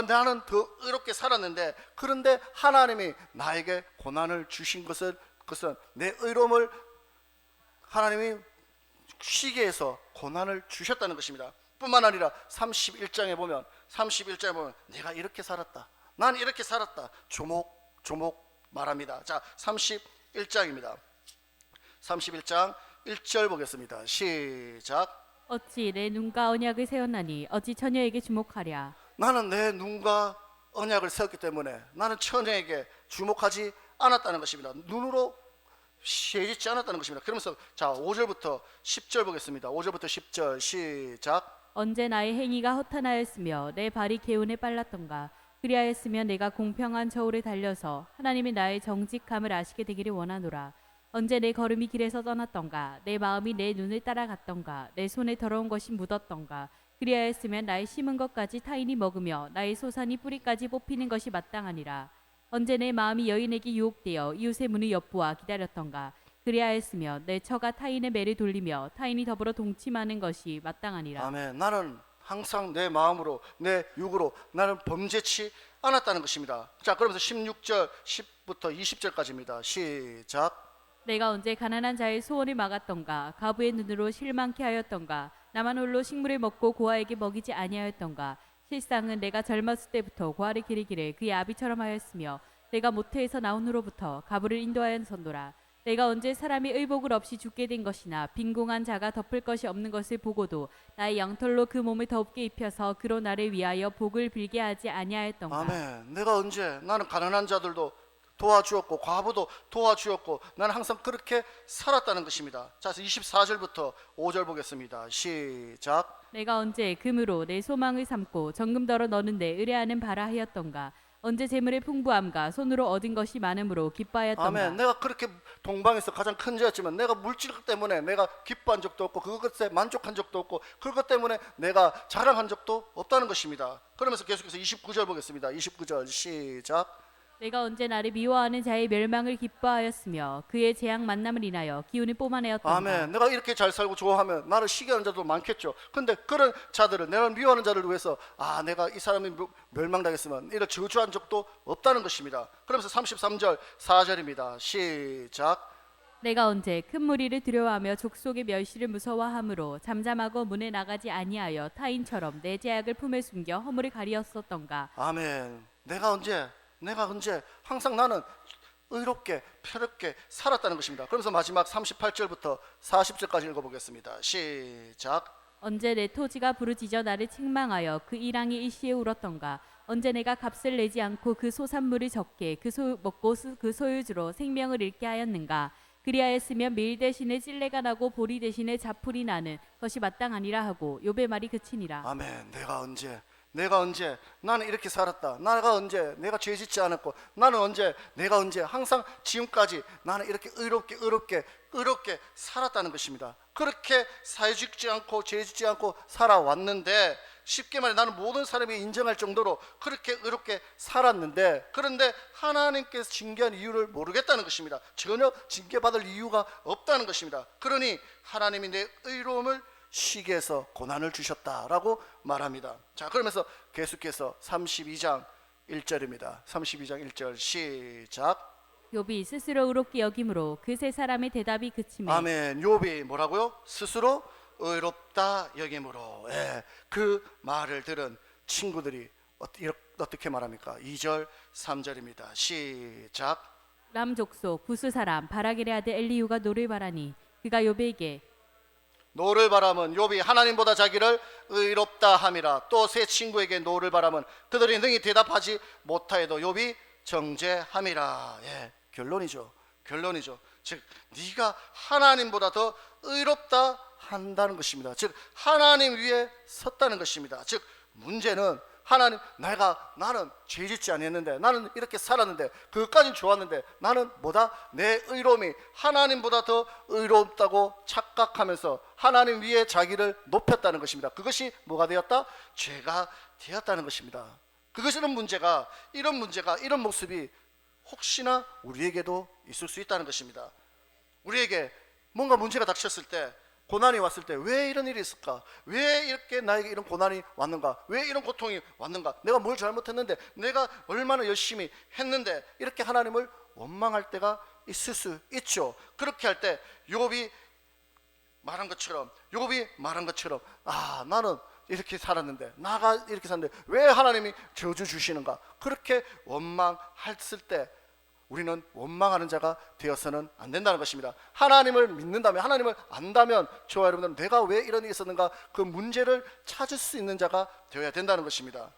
나는 더 의롭게 살았는데 그런데 하나님이 나에게 고난을 주신 것은 내 의로움을 하나님이 시기해서 고난을 주셨다는 것입니다. 뿐만 아니라 31장에 보면 내가 이렇게 살았다. 난 이렇게 살았다. 조목조목 말합니다. 자, 31장입니다. 31장 1절 보겠습니다. 시작. 어찌 내 눈과 언약을 세웠나니 어찌 처녀에게 주목하랴. 나는 내 눈과 언약을 세웠기 때문에 나는 처녀에게 주목하지 않았다는 것입니다. 눈으로 시해지지 않았다는 것입니다. 그러면서 자, 5절부터 10절 보겠습니다. 5절부터 10절 시작. 언제 나의 행위가 허탄하였으며 내 발이 개운에 빨랐던가. 그리하였으면 내가 공평한 저울에 달려서 하나님이 나의 정직함을 아시게 되기를 원하노라. 언제 내 걸음이 길에서 떠났던가. 내 마음이 내 눈을 따라갔던가. 내 손에 더러운 것이 묻었던가. 그리하였으면 나의 심은 것까지 타인이 먹으며 나의 소산이 뿌리까지 뽑히는 것이 마땅하니라. 언제 내 마음이 여인에게 유혹되어 이웃의 문을 엿보아 기다렸던가. 그리하였으며 내 처가 타인의 매를 돌리며 타인이 더불어 동침하는 것이 마땅하니라. 아멘. 나는 항상 내 마음으로 내 육으로 나는 범죄치 않았다는 것입니다. 자, 그러면서 16절 10부터 20절까지입니다. 시작. 내가 언제 가난한 자의 소원을 막았던가. 가부의 눈으로 실망케 하였던가. 나만 홀로 식물을 먹고 고아에게 먹이지 아니하였던가. 실상은 내가 젊었을 때부터 고아를 기르기를 그의 아비처럼 하였으며 내가 모태에서 나온 후로부터 가부를 인도하였었노라. 내가 언제 사람이 의복을 없이 죽게 된 것이나 빈궁한 자가 덮을 것이 없는 것을 보고도 나의 양털로 그 몸을 덥게 입혀서 그로 나를 위하여 복을 빌게 하지 아니하였던가. 아멘. 내가 언제 나는 가난한 자들도 도와주었고 과부도 도와주었고 나는 항상 그렇게 살았다는 것입니다. 자, 24절부터 5절 보겠습니다. 시작. 내가 언제 금으로 내 소망을 삼고 정금더러 너는데 의뢰하는 바라 하였던가. 언제 재물의 풍부함과 손으로 얻은 것이 많음으로 기뻐하였던가. 아멘. 내가 그렇게 동방에서 가장 큰 자였지만 내가 물질 때문에 내가 기뻐한 적도 없고 그것에 만족한 적도 없고 그것 때문에 내가 자랑한 적도 없다는 것입니다. 그러면서 계속해서 29절 보겠습니다. 29절 시작. 내가 언제 나를 미워하는 자의 멸망을 기뻐하였으며 그의 재앙 만남을 인하여 기운을 뿜어내었던가. 아멘. 내가 이렇게 잘 살고 좋아하면 나를 시기하는 자도 많겠죠. 근데 그런 자들을 내가 미워하는 자들을 위해서 내가 이 사람이 멸망당했으면 이런 저주한 적도 없다는 것입니다. 그러면서 33절 4절입니다. 시작. 내가 언제 큰 무리를 두려워하며 족속의 멸시를 무서워함으로 잠잠하고 문에 나가지 아니하여 타인처럼 내 제약을 품에 숨겨 허물을 가리었었던가. 아멘. 내가 언제 항상 나는 의롭게 평롭게 살았다는 것입니다. 그러면서 마지막 38절부터 40절까지 읽어보겠습니다. 시작. 언제 내 토지가 부르짖어 나를 책망하여 그 일항이 일시에 울었던가. 언제 내가 값을 내지 않고 그 소산물을 적게 먹고 그 소유주로 생명을 잃게 하였는가. 그리하였으면 밀 대신에 찔레가 나고 보리 대신에 자풀이 나는 것이 마땅하니라 하고 욥의 말이 그치니라. 아멘. 내가 언제 나는 이렇게 살았다. 내가 죄 짓지 않았고 내가 언제 항상 지금까지 나는 이렇게 의롭게 살았다는 것입니다. 그렇게 사회 짓지 않고 죄 짓지 않고 살아왔는데 쉽게 말해 나는 모든 사람이 인정할 정도로 그렇게 의롭게 살았는데 그런데 하나님께서 징계한 이유를 모르겠다는 것입니다. 전혀 징계받을 이유가 없다는 것입니다. 그러니 하나님이 내 의로움을 시기에서 고난을 주셨다라고 말합니다. 자, 그러면서 계속해서 32장 1절입니다. 32장 1절 시작. 욥이 스스로 의롭게 여김으로 그 세 사람의 대답이 그치매. 아멘. 욥이 뭐라고요? 스스로 의롭다 여김으로. 그 말을 들은 친구들이 어떻게 말합니까? 2절 3절입니다. 시작. 람 족속 부스 사람 바라겔의 아들 엘리후가 노를 바라니 그가 욥에게 노를 바람은 욥이 하나님보다 자기를 의롭다 함이라. 또 세 친구에게 노를 바람은 그들이 능히 대답하지 못하여도 욥이 정죄함이라. 결론이죠. 즉 네가 하나님보다 더 의롭다 한다는 것입니다. 즉 하나님 위에 섰다는 것입니다. 즉 문제는 나는 죄짓지 아니했는데 나는 이렇게 살았는데 그것까진 좋았는데 나는 내 의로움이 하나님보다 더 의롭다고 착각하면서 하나님 위에 자기를 높였다는 것입니다. 그것이 뭐가 되었다? 죄가 되었다는 것입니다. 이런 문제가 이런 모습이 혹시나 우리에게도 있을 수 있다는 것입니다. 우리에게 뭔가 문제가 닥쳤을 때 고난이 왔을 때 왜 이런 일이 있을까? 왜 이렇게 나에게 이런 고난이 왔는가? 왜 이런 고통이 왔는가? 내가 뭘 잘못했는데? 내가 얼마나 열심히 했는데? 이렇게 하나님을 원망할 때가 있을 수 있죠. 그렇게 할 때 욥이 말한 것처럼 나는 이렇게 살았는데 나가 이렇게 샀는데 왜 하나님이 저주 주시는가? 그렇게 원망했을 때 우리는 원망하는 자가 되어서는 안 된다는 것입니다. 하나님을 믿는다면, 하나님을 안다면 저와 여러분들은 내가 왜 이런 일이 있었는가 그 문제를 찾을 수 있는 자가 되어야 된다는 것입니다.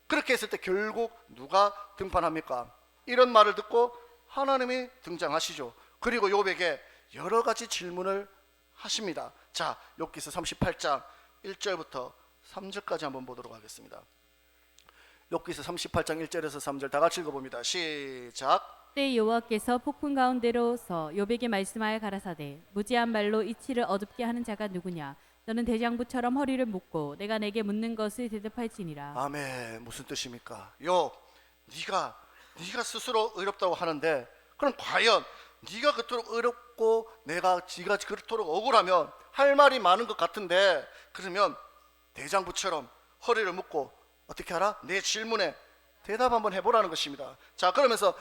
그렇게 했을 때 결국 누가 등판합니까? 이런 말을 듣고 하나님이 등장하시죠. 그리고 욥에게 여러 가지 질문을 하십니다. 자, 욥기서 38장 1절부터 3절까지 한번 보도록 하겠습니다. 욥기서 38장 1절에서 3절 다 같이 읽어봅니다. 시작. 그때 여호와께서 폭풍 가운데로서 욥에게 말씀하여 가라사대 무지한 말로 이치를 어둡게 하는 자가 누구냐 너는 대장부처럼 허리를 묶고 내가 내게 묻는 것을 대답할지니라. 아멘. 무슨 뜻입니까? 욥, 네가 스스로 의롭다고 하는데 그럼 과연 네가 그토록 의롭고 네가 그토록 억울하면 할 말이 많은 것 같은데 그러면 대장부처럼 허리를 묶고 어떻게 하라? 내 질문에 대답 한번 해보라는 것입니다. 자, 그러면서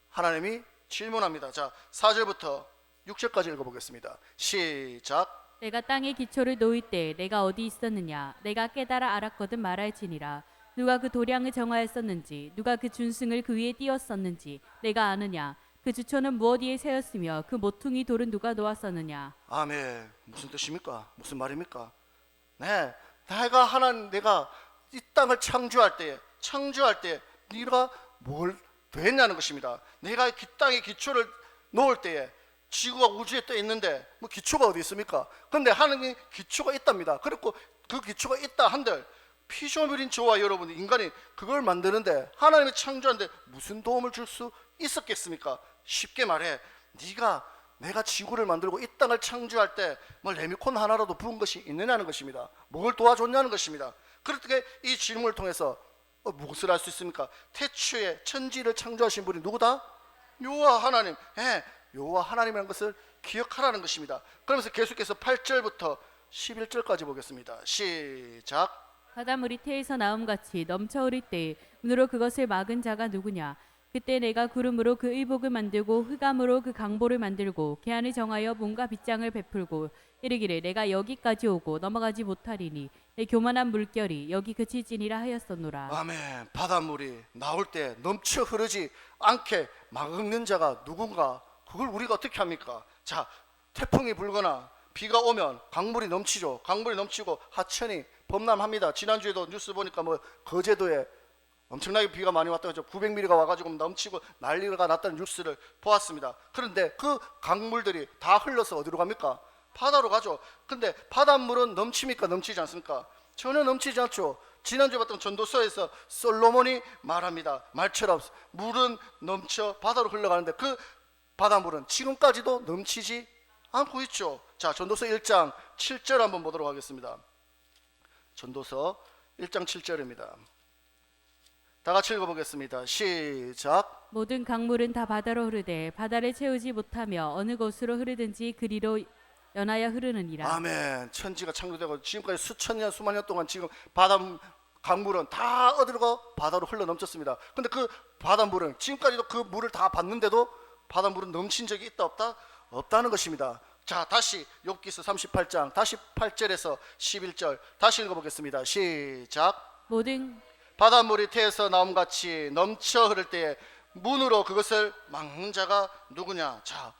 하나님이 질문합니다. 자, 4절부터 6절까지 읽어보겠습니다. 시작. 내가 땅의 기초를 놓을 때 내가 어디 있었느냐 내가 깨달아 알았거든 말할지니라. 누가 그 도량을 정하였었는지 누가 그 준승을 그 위에 띄웠었는지 내가 아느냐. 그 주초는 무엇 위에 세웠으며 그 모퉁이 돌은 누가 놓았었느냐. 아멘. 무슨 뜻입니까? 무슨 말입니까? 네, 내가 이 땅을 창조할 때 네가 뭘 됐냐는 것입니다. 내가 이 땅의 기초를 놓을 때에 지구가 우주에 떠 있는데 뭐 기초가 어디 있습니까? 그런데 하나님이 기초가 있답니다. 그리고 그 기초가 있다 한들 피조물인 저와 여러분 인간이 그걸 만드는데 하나님이 창조하는데 무슨 도움을 줄 수 있었겠습니까? 쉽게 말해 내가 지구를 만들고 이 땅을 창조할 때 뭐 레미콘 하나라도 부은 것이 있느냐는 것입니다. 뭘 도와줬냐는 것입니다. 그렇게 이 질문을 통해서 무엇을 할 수 있습니까? 태초에 천지를 창조하신 분이 누구다? 여호와 하나님. 여호와 하나님이라는 것을 기억하라는 것입니다. 그러면서 계속해서 8절부터 11절까지 보겠습니다. 시작. 바닷물이 태에서 나옴같이 넘쳐 흐를 때 눈으로 그것을 막은 자가 누구냐. 그때 내가 구름으로 그 의복을 만들고 흑암으로 그 강보를 만들고 계한을 정하여 몸과 빗장을 베풀고 이르기를 내가 여기까지 오고 넘어가지 못하리니 내 교만한 물결이 여기 그칠지니라 하였었노라. 아멘. 바닷물이 나올 때 넘쳐 흐르지 않게 막는 자가 누군가? 그걸 우리가 어떻게 합니까? 자, 태풍이 불거나 비가 오면 강물이 넘치죠. 강물이 넘치고 하천이 범람합니다. 지난주에도 뉴스 보니까 뭐 거제도에 엄청나게 비가 많이 왔다고 하죠. 900mm가 와가지고 넘치고 난리가 났다는 뉴스를 보았습니다. 그런데 그 강물들이 다 흘러서 어디로 갑니까? 바다로 가죠. 근데 바닷물은 넘칩니까? 넘치지 않습니까? 전혀 넘치지 않죠. 지난주에 봤던 전도서에서 솔로몬이 말합니다. 말처럼 물은 넘쳐 바다로 흘러가는데 그 바닷물은 지금까지도 넘치지 않고 있죠. 자, 전도서 1장 7절 한번 보도록 하겠습니다. 전도서 1장 7절입니다. 다 같이 읽어보겠습니다. 시작. 모든 강물은 다 바다로 흐르되 바다를 채우지 못하며 어느 곳으로 흐르든지 그리로 연하여 흐르느니라. 아멘. 천지가 창조되고 지금까지 수천 년 수만 년 동안 지금 강물은 다 어디로 가? 바다로 흘러 넘쳤습니다. 근데 그 바닷물은 지금까지도 그 물을 다 봤는데도 바닷물은 넘친 적이 있다 없다? 없다는 것입니다. 자, 다시 욥기서 38장 다시 8절에서 11절 다시 읽어보겠습니다. 시작. 모든 바닷물이 태에서 나옴같이 넘쳐 흐를 때에 문으로 그것을 막는 자가 누구냐? 자,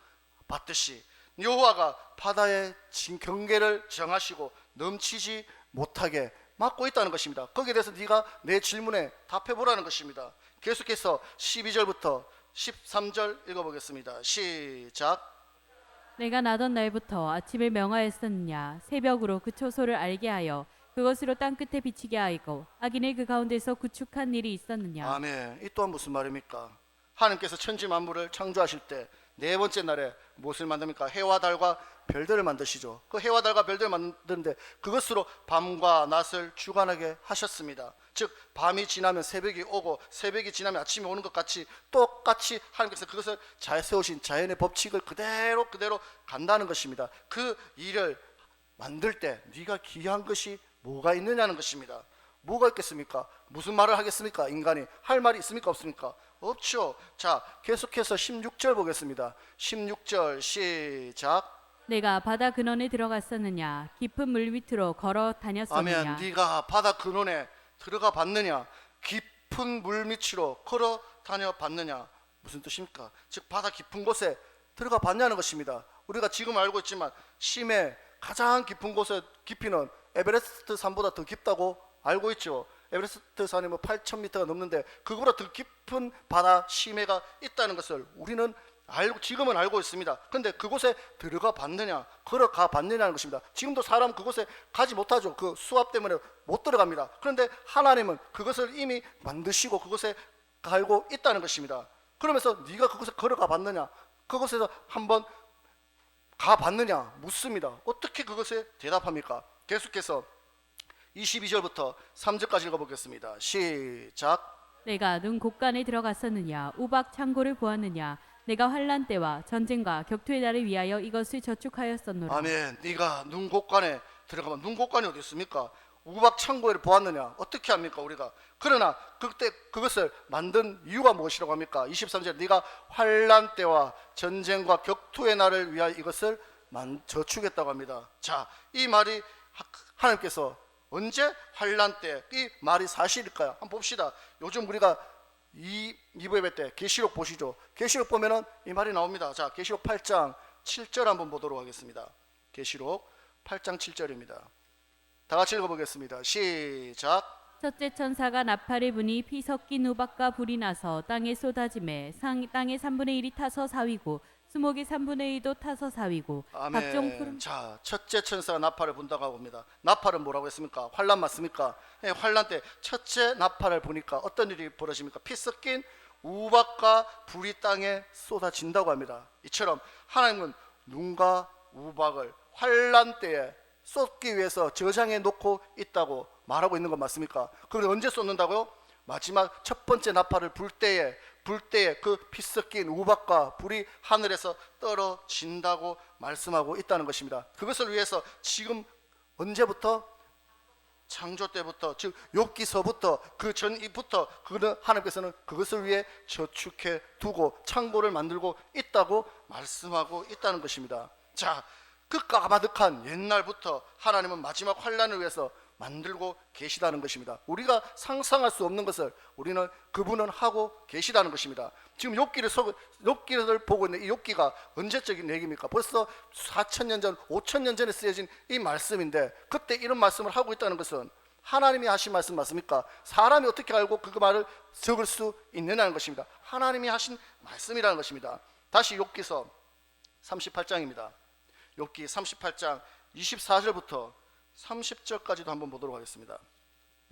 봤듯이 여호와가 바다의 경계를 정하시고 넘치지 못하게 막고 있다는 것입니다. 거기에 대해서 네가 내 질문에 답해보라는 것입니다. 계속해서 12절부터 13절 읽어보겠습니다. 시작. 내가 나던 날부터 아침을 명하였었느냐 새벽으로 그 초소를 알게 하여 그것으로 땅끝에 비치게 하이고 악인을 그 가운데서 구축한 일이 있었느냐. 아멘. 이 또한 무슨 말입니까? 하나님께서 천지 만물을 창조하실 때 네 번째 날에 무엇을 만듭니까? 해와 달과 별들을 만드시죠. 그 해와 달과 별들을 만드는데 그것으로 밤과 낮을 주관하게 하셨습니다. 즉 밤이 지나면 새벽이 오고 새벽이 지나면 아침이 오는 것 같이 똑같이 하나님께서 그것을 잘 세우신 자연의 법칙을 그대로 간다는 것입니다. 그 일을 만들 때 네가 기한 것이 뭐가 있느냐는 것입니다. 뭐가 있겠습니까? 무슨 말을 하겠습니까? 인간이 할 말이 있습니까? 없습니까? 없죠. 자, 계속해서 16절 보겠습니다. 16절 시작. 내가 바다 근원에 들어갔었느냐 깊은 물 밑으로 걸어 다녔었느냐. 아멘. 네가 바다 근원에 들어가 봤느냐? 깊은 물 밑으로 걸어 다녀 봤느냐? 무슨 뜻입니까? 즉 바다 깊은 곳에 들어가 봤냐는 것입니다. 우리가 지금 알고 있지만 심해 가장 깊은 곳의 깊이는 에베레스트 산보다 더 깊다고 알고 있죠. 에베레스트 산이 뭐 8,000m가 넘는데 그거보다 더 깊은 바다 심해가 있다는 것을 우리는 지금은 알고 있습니다. 그런데 그곳에 들어가 봤느냐, 걸어가 봤느냐는 것입니다. 지금도 사람 그곳에 가지 못하죠. 그 수압 때문에 못 들어갑니다. 그런데 하나님은 그것을 이미 만드시고 그곳에 알고 있다는 것입니다. 그러면서 네가 그곳에 걸어가 봤느냐, 그곳에서 한번 가 봤느냐 묻습니다. 어떻게 그것에 대답합니까? 계속해서 22절부터 3절까지 읽어보겠습니다. 시작. 내가 눈 곳간에 들어갔었느냐 우박 창고를 보았느냐 내가 환란 때와 전쟁과 격투의 날을 위하여 이것을 저축하였었노라. 아멘. 네가 눈 곳간에 들어가면, 눈 곳간이 어디 있습니까? 우박 창고를 보았느냐? 어떻게 합니까 우리가? 그러나 그때 그것을 만든 이유가 무엇이라고 합니까? 23절 네가 환란 때와 전쟁과 격투의 날을 위하여 이것을 저축했다고 합니다. 자, 이 말이 하나님께서 언제 환란 때 이 말이 사실일까요? 한번 봅시다. 요즘 우리가 이부 예배 때 계시록 보시죠. 계시록 보면은 이 말이 나옵니다. 자, 계시록 8장 7절 한번 보도록 하겠습니다. 계시록 8장 7절입니다. 다 같이 읽어보겠습니다. 시작. 첫째 천사가 나팔을 부니 피 섞인 우박과 불이 나서 땅에 쏟아지매 땅의 3분의 1이 타서 사위고 수목의 3분의 1도 타서 사위고 각종 푸른. 자, 첫째 천사가 나팔을 분다고 합니다. 나팔은 뭐라고 했습니까? 환란 맞습니까? 예, 환란 때 첫째 나팔을 부니까 어떤 일이 벌어집니까? 피 섞인 우박과 불이 땅에 쏟아진다고 합니다. 이처럼 하나님은 눈과 우박을 환란 때에 쏟기 위해서 저장해 놓고 있다고 말하고 있는 건 맞습니까? 그걸 언제 쏟는다고요? 마지막 첫 번째 나팔을 불 때에 그 피 섞인 우박과 불이 하늘에서 떨어진다고 말씀하고 있다는 것입니다. 그것을 위해서 지금 언제부터? 창조 때부터, 즉 욥기서부터 그 전부터 하나님께서는 그것을 위해 저축해 두고 창고를 만들고 있다고 말씀하고 있다는 것입니다. 자, 그 까마득한 옛날부터 하나님은 마지막 환란을 위해서 만들고 계시다는 것입니다. 우리가 상상할 수 없는 것을 그분은 하고 계시다는 것입니다. 지금 욥기를 보고 있는 이 욥기가 언제적인 얘기입니까? 벌써 4,000년 전, 5,000년 전에 쓰여진 이 말씀인데 그때 이런 말씀을 하고 있다는 것은 하나님이 하신 말씀 맞습니까? 사람이 어떻게 알고 그 말을 적을 수 있느냐는 것입니다. 하나님이 하신 말씀이라는 것입니다. 다시 욥기서 38장입니다. 욥기 38장 24절부터 30절까지도 한번 보도록 하겠습니다.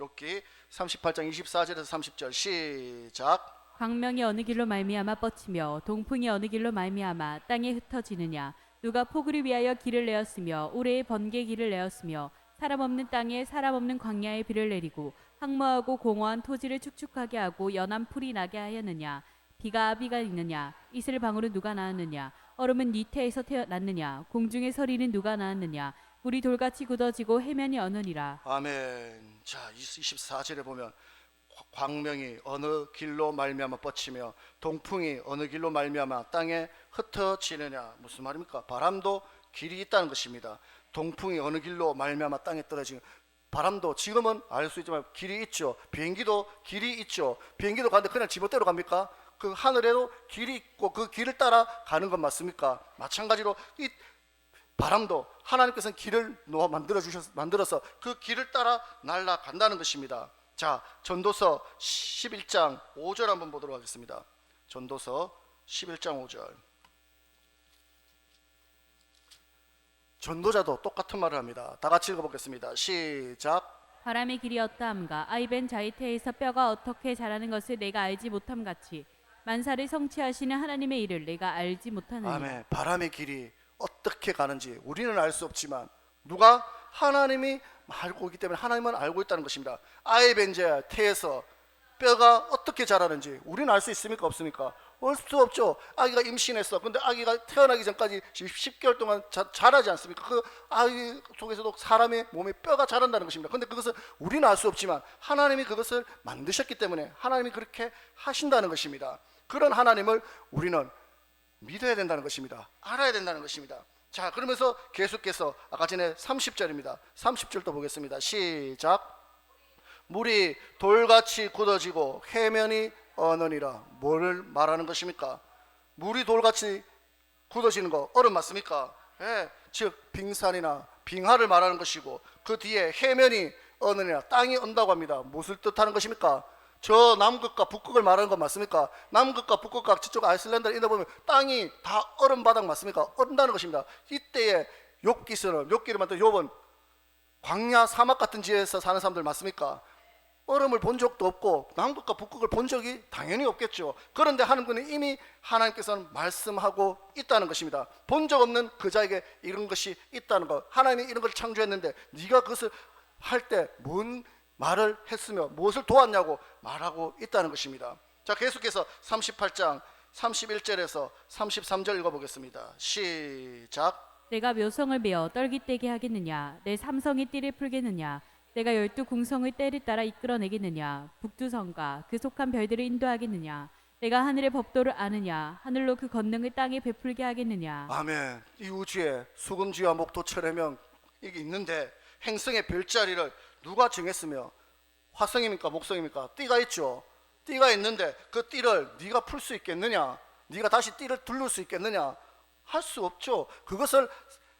욥기 38장 24절에서 30절 시작. 광명이 어느 길로 말미암아 뻗치며 동풍이 어느 길로 말미암아 땅에 흩어지느냐 누가 폭우를 위하여 길을 내었으며 우레의 번개 길을 내었으며 사람 없는 땅에 사람 없는 광야에 비를 내리고 황무하고 공허한 토지를 축축하게 하고 연한 풀이 나게 하였느냐 비가 있느냐 이슬 방울은 누가 낳았느냐 얼음은 네 태에서 태어났느냐 공중의 서리는 누가 낳았느냐 물이 돌같이 굳어지고 해면이 어느니라. 아멘. 자, 24절에 보면 광명이 어느 길로 말미암아 뻗치며 동풍이 어느 길로 말미암아 땅에 흩어지느냐. 무슨 말입니까? 바람도 길이 있다는 것입니다. 동풍이 어느 길로 말미암아 땅에 떨어지는, 바람도 지금은 알 수 있지만 길이 있죠. 비행기도 길이 있죠. 비행기도 가는데 그냥 지멋대로 갑니까? 그 하늘에도 길이 있고 그 길을 따라 가는 건 맞습니까? 마찬가지로 이 바람도 하나님께서는 길을 만들어서 그 길을 따라 날아간다는 것입니다. 자, 전도서 11장 5절 한번 보도록 하겠습니다. 전도서 11장 5절. 전도자도 똑같은 말을 합니다. 다 같이 읽어보겠습니다. 시작. 바람의 길이 어떠함과 아이벤 자이테에서 뼈가 어떻게 자라는 것을 내가 알지 못함 같이 만사를 성취하시는 하나님의 일을 내가 알지 못하느냐. 아멘. 바람의 길이 어떻게 가는지 우리는 알 수 없지만 누가? 하나님이 알고 있기 때문에 하나님은 알고 있다는 것입니다. 아이벤제 태에서 뼈가 어떻게 자라는지 우리는 알 수 있습니까? 없습니까? 알 수 없죠. 아기가 임신했어. 근데 아기가 태어나기 전까지 10개월 동안 자라지 않습니까? 그 아기 속에서도 사람의 몸에 뼈가 자란다는 것입니다. 근데 그것을 우리는 알 수 없지만 하나님이 그것을 만드셨기 때문에 하나님이 그렇게 하신다는 것입니다. 그런 하나님을 우리는 믿어야 된다는 것입니다. 알아야 된다는 것입니다. 자, 그러면서 계속해서 아까 전에 30절입니다. 30절도 보겠습니다. 시작. 물이 돌같이 굳어지고 해면이 어느니라. 뭐를 말하는 것입니까? 물이 돌같이 굳어지는 거 얼음 맞습니까? 예, 즉 빙산이나 빙하를 말하는 것이고 그 뒤에 해면이 어느니라 땅이 언다고 합니다. 무엇을 뜻하는 것입니까? 저 남극과 북극을 말하는 것 맞습니까? 남극과 북극과 저쪽 아이슬란드를 인다 보면 땅이 다 얼음 바닥 맞습니까? 얼다는 것입니다. 이때에 욥기를 만든 욥은 광야 사막 같은 지역에서 사는 사람들 맞습니까? 얼음을 본 적도 없고 남극과 북극을 본 적이 당연히 없겠죠. 그런데 하나님은 이미 하나님께서는 말씀하고 있다는 것입니다. 본 적 없는 그 자에게 이런 것이 있다는 것. 하나님이 이런 걸 창조했는데 네가 그것을 할 때 뭔 말을 했으며 무엇을 도왔냐고 말하고 있다는 것입니다. 자, 계속해서 38장 31절에서 33절 읽어보겠습니다. 시작. 내가 묘성을 베어 떨기떼게 하겠느냐? 내 삼성이 띠를 풀겠느냐? 내가 12궁성을 때를 따라 이끌어내겠느냐? 북두성과 그 속한 별들을 인도하겠느냐? 내가 하늘의 법도를 아느냐? 하늘로 그 권능을 땅에 베풀게 하겠느냐? 아멘. 이 우주에 수금지와 목도 철해명 이게 있는데 행성의 별자리를 누가 정했으며 화성입니까 목성입니까? 띠가 있죠. 띠가 있는데 그 띠를 네가 풀 수 있겠느냐? 네가 다시 띠를 둘를 수 있겠느냐? 할 수 없죠. 그것을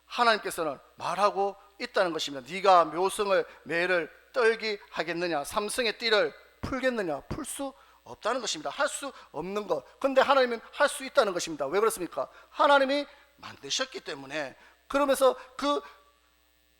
하나님께서는 말하고 있다는 것입니다. 네가 묘성을 매를 떨기 하겠느냐? 삼성의 띠를 풀겠느냐? 풀 수 없다는 것입니다. 할 수 없는 것. 근데 하나님은 할 수 있다는 것입니다. 왜 그렇습니까? 하나님이 만드셨기 때문에. 그러면서 그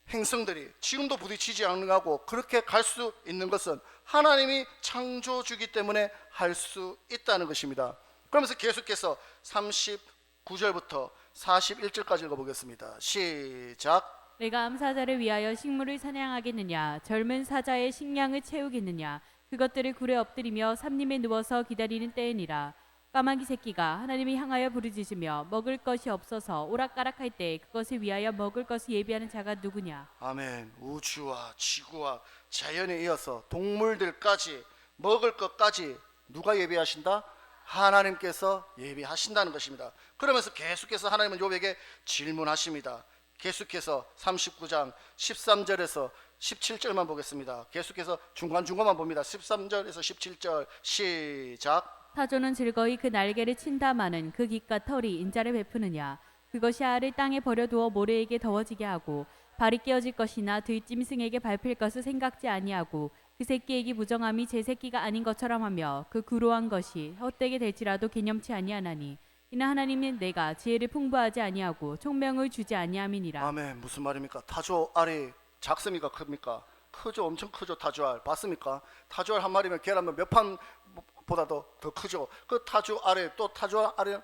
행성들이 지금도 부딪히지 않고 그렇게 갈 수 있는 것은 하나님이 창조주기 때문에 할 수 있다는 것입니다. 그러면서 계속해서 39절부터 41절까지 읽어보겠습니다. 시작. 내가 암사자를 위하여 식물을 사냥하겠느냐? 젊은 사자의 식량을 채우겠느냐? 그것들을 굴에 엎드리며 삼림에 누워서 기다리는 때이니라. 까마귀 새끼가 하나님이 향하여 부르짖으며 먹을 것이 없어서 오락가락할 때 그것을 위하여 먹을 것을 예비하는 자가 누구냐? 아멘. 우주와 지구와 자연에 이어서 동물들까지 먹을 것까지 누가 예비하신다? 하나님께서 예비하신다는 것입니다. 그러면서 계속해서 하나님은 욥에게 질문하십니다. 계속해서 39장 13절에서 17절만 보겠습니다. 계속해서 중간중간만 봅니다. 13절에서 17절 시작. 타조는 즐거이 그 날개를 친다마는 그 깃과 털이 인자를 베푸느냐? 그것이 알을 땅에 버려두어 모래에게 더워지게 하고 발이 깨어질 것이나 들짐승에게 밟힐 것을 생각지 아니하고 그 새끼에게 무정함이 제 새끼가 아닌 것처럼 하며 그 구로한 것이 헛되게 될지라도 개념치 아니하나니 이는 하나님은 내가 지혜를 풍부하지 아니하고 총명을 주지 아니함이니라. 아멘. 무슨 말입니까? 타조 알이 작습니까? 큽니까? 크죠. 엄청 크죠. 타조 알 봤습니까? 타조 알 한 마리면 계란면 몇 판보다도 더 크죠. 그 타조 알에 또 타조 알에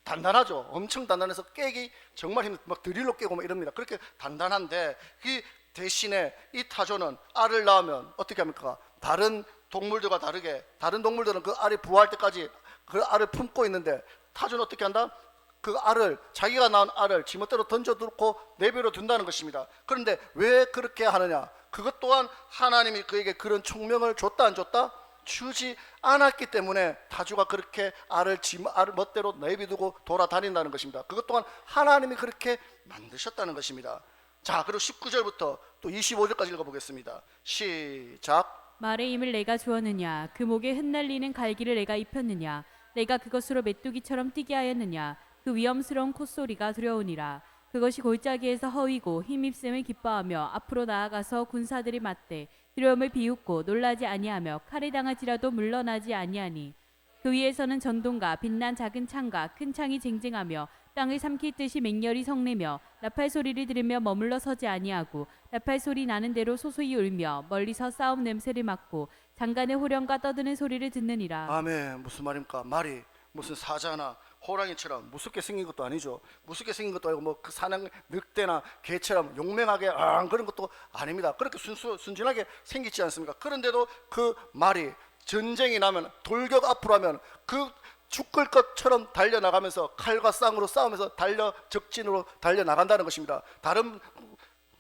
단단하죠. 엄청 단단해서 깨기 정말 힘, 막 드릴로 깨고 막 이럽니다. 그렇게 단단한데 그 대신에 이 타조는 알을 낳으면 어떻게 합니까? 다른 동물들과 다르게 다른 동물들은 그 알이 부화할 때까지 그 알을 품고 있는데 타조는 어떻게 한다? 그 알을 자기가 낳은 알을 지멋대로 던져두고 내버려 둔다는 것입니다. 그런데 왜 그렇게 하느냐? 그것 또한 하나님이 그에게 그런 총명을 줬다 안 줬다? 주지 않았기 때문에 타조가 그렇게 알을 멋대로 내비두고 돌아다닌다는 것입니다. 그것 또한 하나님이 그렇게 만드셨다는 것입니다. 자, 그리고 19절부터 또 25절까지 읽어보겠습니다. 시작. 말의 힘을 내가 주었느냐? 그 목에 흩날리는 갈기를 내가 입혔느냐? 내가 그것으로 메뚜기처럼 뛰게 하였느냐? 그 위험스러운 콧소리가 두려우니라. 그것이 골짜기에서 허위고 힘입음을 기뻐하며 앞으로 나아가서 군사들이 맞대 두려움을 비웃고 놀라지 아니하며 칼에 당할지라도 물러나지 아니하니 그 위에서는 전동과 빛난 작은 창과 큰 창이 쟁쟁하며 땅을 삼킬 듯이 맹렬히 성내며 나팔 소리를 들으며 머물러 서지 아니하고 나팔 소리 나는 대로 소소히 울며 멀리서 싸움 냄새를 맡고 장간의 호령과 떠드는 소리를 듣느니라. 아멘. 무슨 말입니까? 말이 무슨 사자나 호랑이처럼 무섭게 생긴 것도 아니죠. 무섭게 생긴 것도 아니고 뭐 그 사냥 늑대나 개처럼 용맹하게 그런 것도 아닙니다. 그렇게 순진하게 생기지 않습니까? 그런데도 그 말이 전쟁이 나면 돌격 앞으로 하면 그 죽을 것처럼 달려나가면서 칼과 쌍으로 싸우면서 적진으로 달려나간다는 것입니다. 다른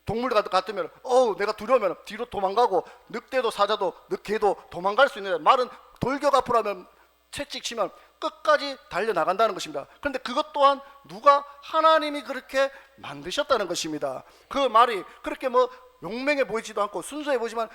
동물 같으면 내가 두려우면 뒤로 도망가고 늑대도 사자도 개도 도망갈 수 있는데 말은 돌격 앞으로 하면 채찍 치면 끝까지 달려나간다는 것입니다. 그런데 그것 또한 누가 하나님이 그렇게 만드셨다는 것입니다. 그 말이 그렇게 뭐 용맹해 보이지도 않고 순수해 보이지만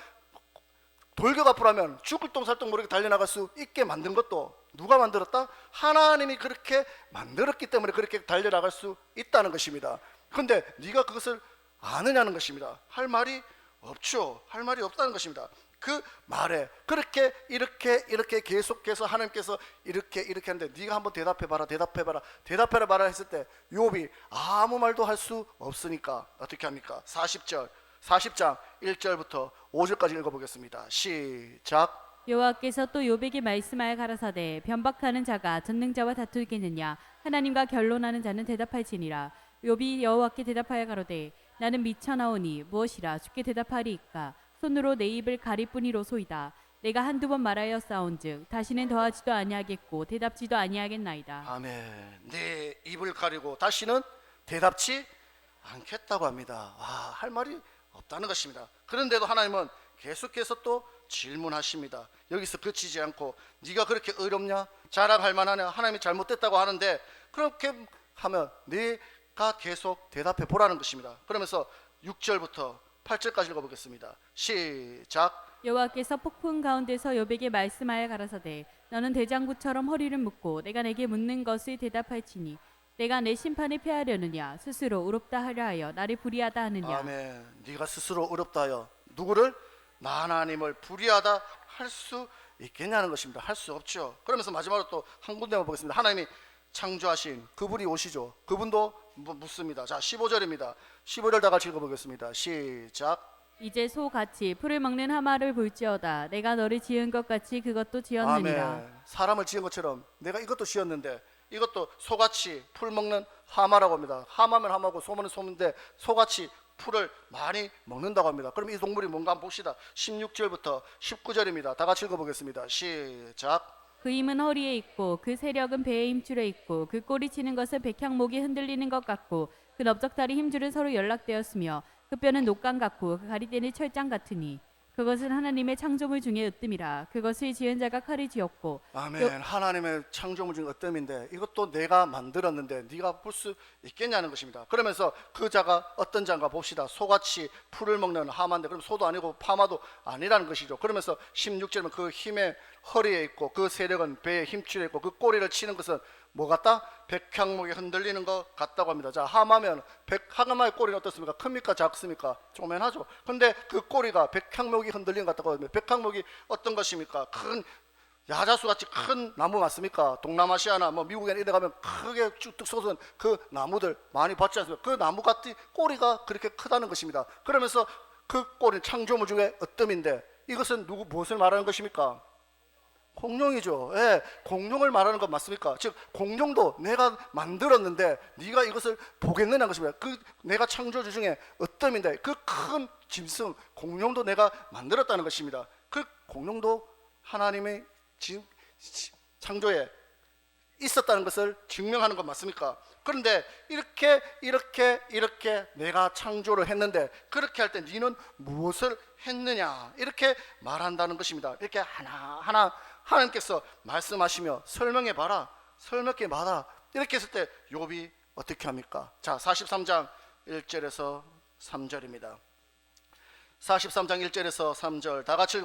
돌격 앞으로 하면 죽을 똥살똥 모르게 달려나갈 수 있게 만든 것도 누가 만들었다? 하나님이 그렇게 만들었기 때문에 그렇게 달려나갈 수 있다는 것입니다. 그런데 네가 그것을 아느냐는 것입니다. 할 말이 없죠. 할 말이 없다는 것입니다. 그 말에 그렇게 이렇게 계속해서 하나님께서 이렇게 하는데 네가 한번 대답해봐라 말아 했을 때 욥이 아무 말도 할 수 없으니까 어떻게 합니까? 40장 1절부터 5절까지 읽어보겠습니다. 시작. 여호와께서 또 욥에게 말씀하여 가라사대 변박하는 자가 전능자와 다투겠느냐 하나님과 결론하는 자는 대답할지니라. 욥이 여호와께 대답하여 가로되 나는 미쳐나오니 무엇이라 주께 대답하리이까. 손으로 내 입을 가리뿐이로소이다. 내가 한두 번 말하여 싸운즉 다시는 더하지도 아니하겠고 대답지도 아니하겠나이다. 아멘. 내 입을 가리고 다시는 대답지 않겠다고 합니다. 할 말이 없다는 것입니다. 그런데도 하나님은 계속해서 또 질문하십니다. 여기서 그치지 않고 네가 그렇게 의롭냐? 자랑할 만하냐? 하나님이 잘못됐다고 하는데 그렇게 하면 네가 계속 대답해 보라는 것입니다. 그러면서 6절부터 8절까지 읽어보겠습니다. 시작. 여호와께서 폭풍 가운데서 욥에게 말씀하여 가라사대 너는 대장부처럼 허리를 묶고 내가 내게 묻는 것을 대답할지니 내가 내 심판을 피하려느냐 스스로 의롭다 하려 하여 나를 불의하다 하느냐. 아멘. 네가 스스로 의롭다 하여 누구를? 나 하나님을 불의하다 할 수 있겠냐는 것입니다. 할 수 없죠. 그러면서 마지막으로 또 한 군데만 보겠습니다. 하나님이 창조하신 그분이 오시죠. 그분도 묻습니다. 자, 15절입니다. 15절 다 같이 읽어보겠습니다. 시작. 이제 소같이 풀을 먹는 하마를 볼지어다 내가 너를 지은 것 같이 그것도 지었느니라. 아멘. 사람을 지은 것처럼 내가 이것도 지었는데 이것도 소같이 풀 먹는 하마라고 합니다. 하마면 하마고 소면 소인데 소같이 풀을 많이 먹는다고 합니다. 그럼 이 동물이 뭔가 한번 봅시다. 16절부터 19절입니다. 다 같이 읽어보겠습니다. 시작. 그 힘은 허리에 있고 그 세력은 배에 힘줄에 있고 그 꼬리 치는 것은 백향목이 흔들리는 것 같고 그 넓적다리 힘줄은 서로 연락되었으며 그 뼈는 녹강 같고 그 가리대는 철장 같으니 그것은 하나님의 창조물 중에 으뜸이라. 그것을 지은 자가 칼을 쥐었고. 아멘. 하나님의 창조물 중에 어떤 이것도 내가 만들었는데 네가 볼 수 있겠냐는 것입니다. 그러면서 그 자가 어떤 자인가 봅시다. 소같이 풀을 먹는 하마인데 그럼 소도 아니고 파마도 아니라는 것이죠. 그러면서 16절은 그 힘의 허리에 있고 그 세력은 배에 힘줄에 있고 그 꼬리를 치는 것은 뭐 같다? 백향목이 흔들리는 것 같다고 합니다. 자, 하마면 하마의 꼬리는 어떻습니까? 큽니까? 작습니까? 조그만하죠. 근데 그 꼬리가 백향목이 흔들리는 것 같다고 합니다. 백향목이 어떤 것입니까? 큰 야자수같이 큰 나무 맞습니까? 동남아시아나 미국에 이래 가면 크게 쭉쭉 솟은 그 나무들 많이 봤지 않습니까? 그 나무 같은 꼬리가 그렇게 크다는 것입니다. 그러면서 그 꼬리는 창조물 중에 어뜸인데 이것은 무엇을 말하는 것입니까? 공룡이죠. 예, 공룡을 말하는 것 맞습니까? 즉 공룡도 내가 만들었는데 네가 이것을 보겠느냐는 것입니다. 그 내가 창조주 중에 어떤인데 그 큰 짐승 공룡도 내가 만들었다는 것입니다. 그 공룡도 하나님의 창조에 있었다는 것을 증명하는 것 맞습니까? 그런데 이렇게 내가 창조를 했는데 그렇게 할 때 너는 무엇을 했느냐 이렇게 말한다는 것입니다. 이렇게 하나하나 하나님께서 말씀하시며 설명해 봐라 이렇게 했을 때 욥이 어떻게 합니까? 자, 43장 1절에서 3절입니다. 43장 1절에서 3절 다 같이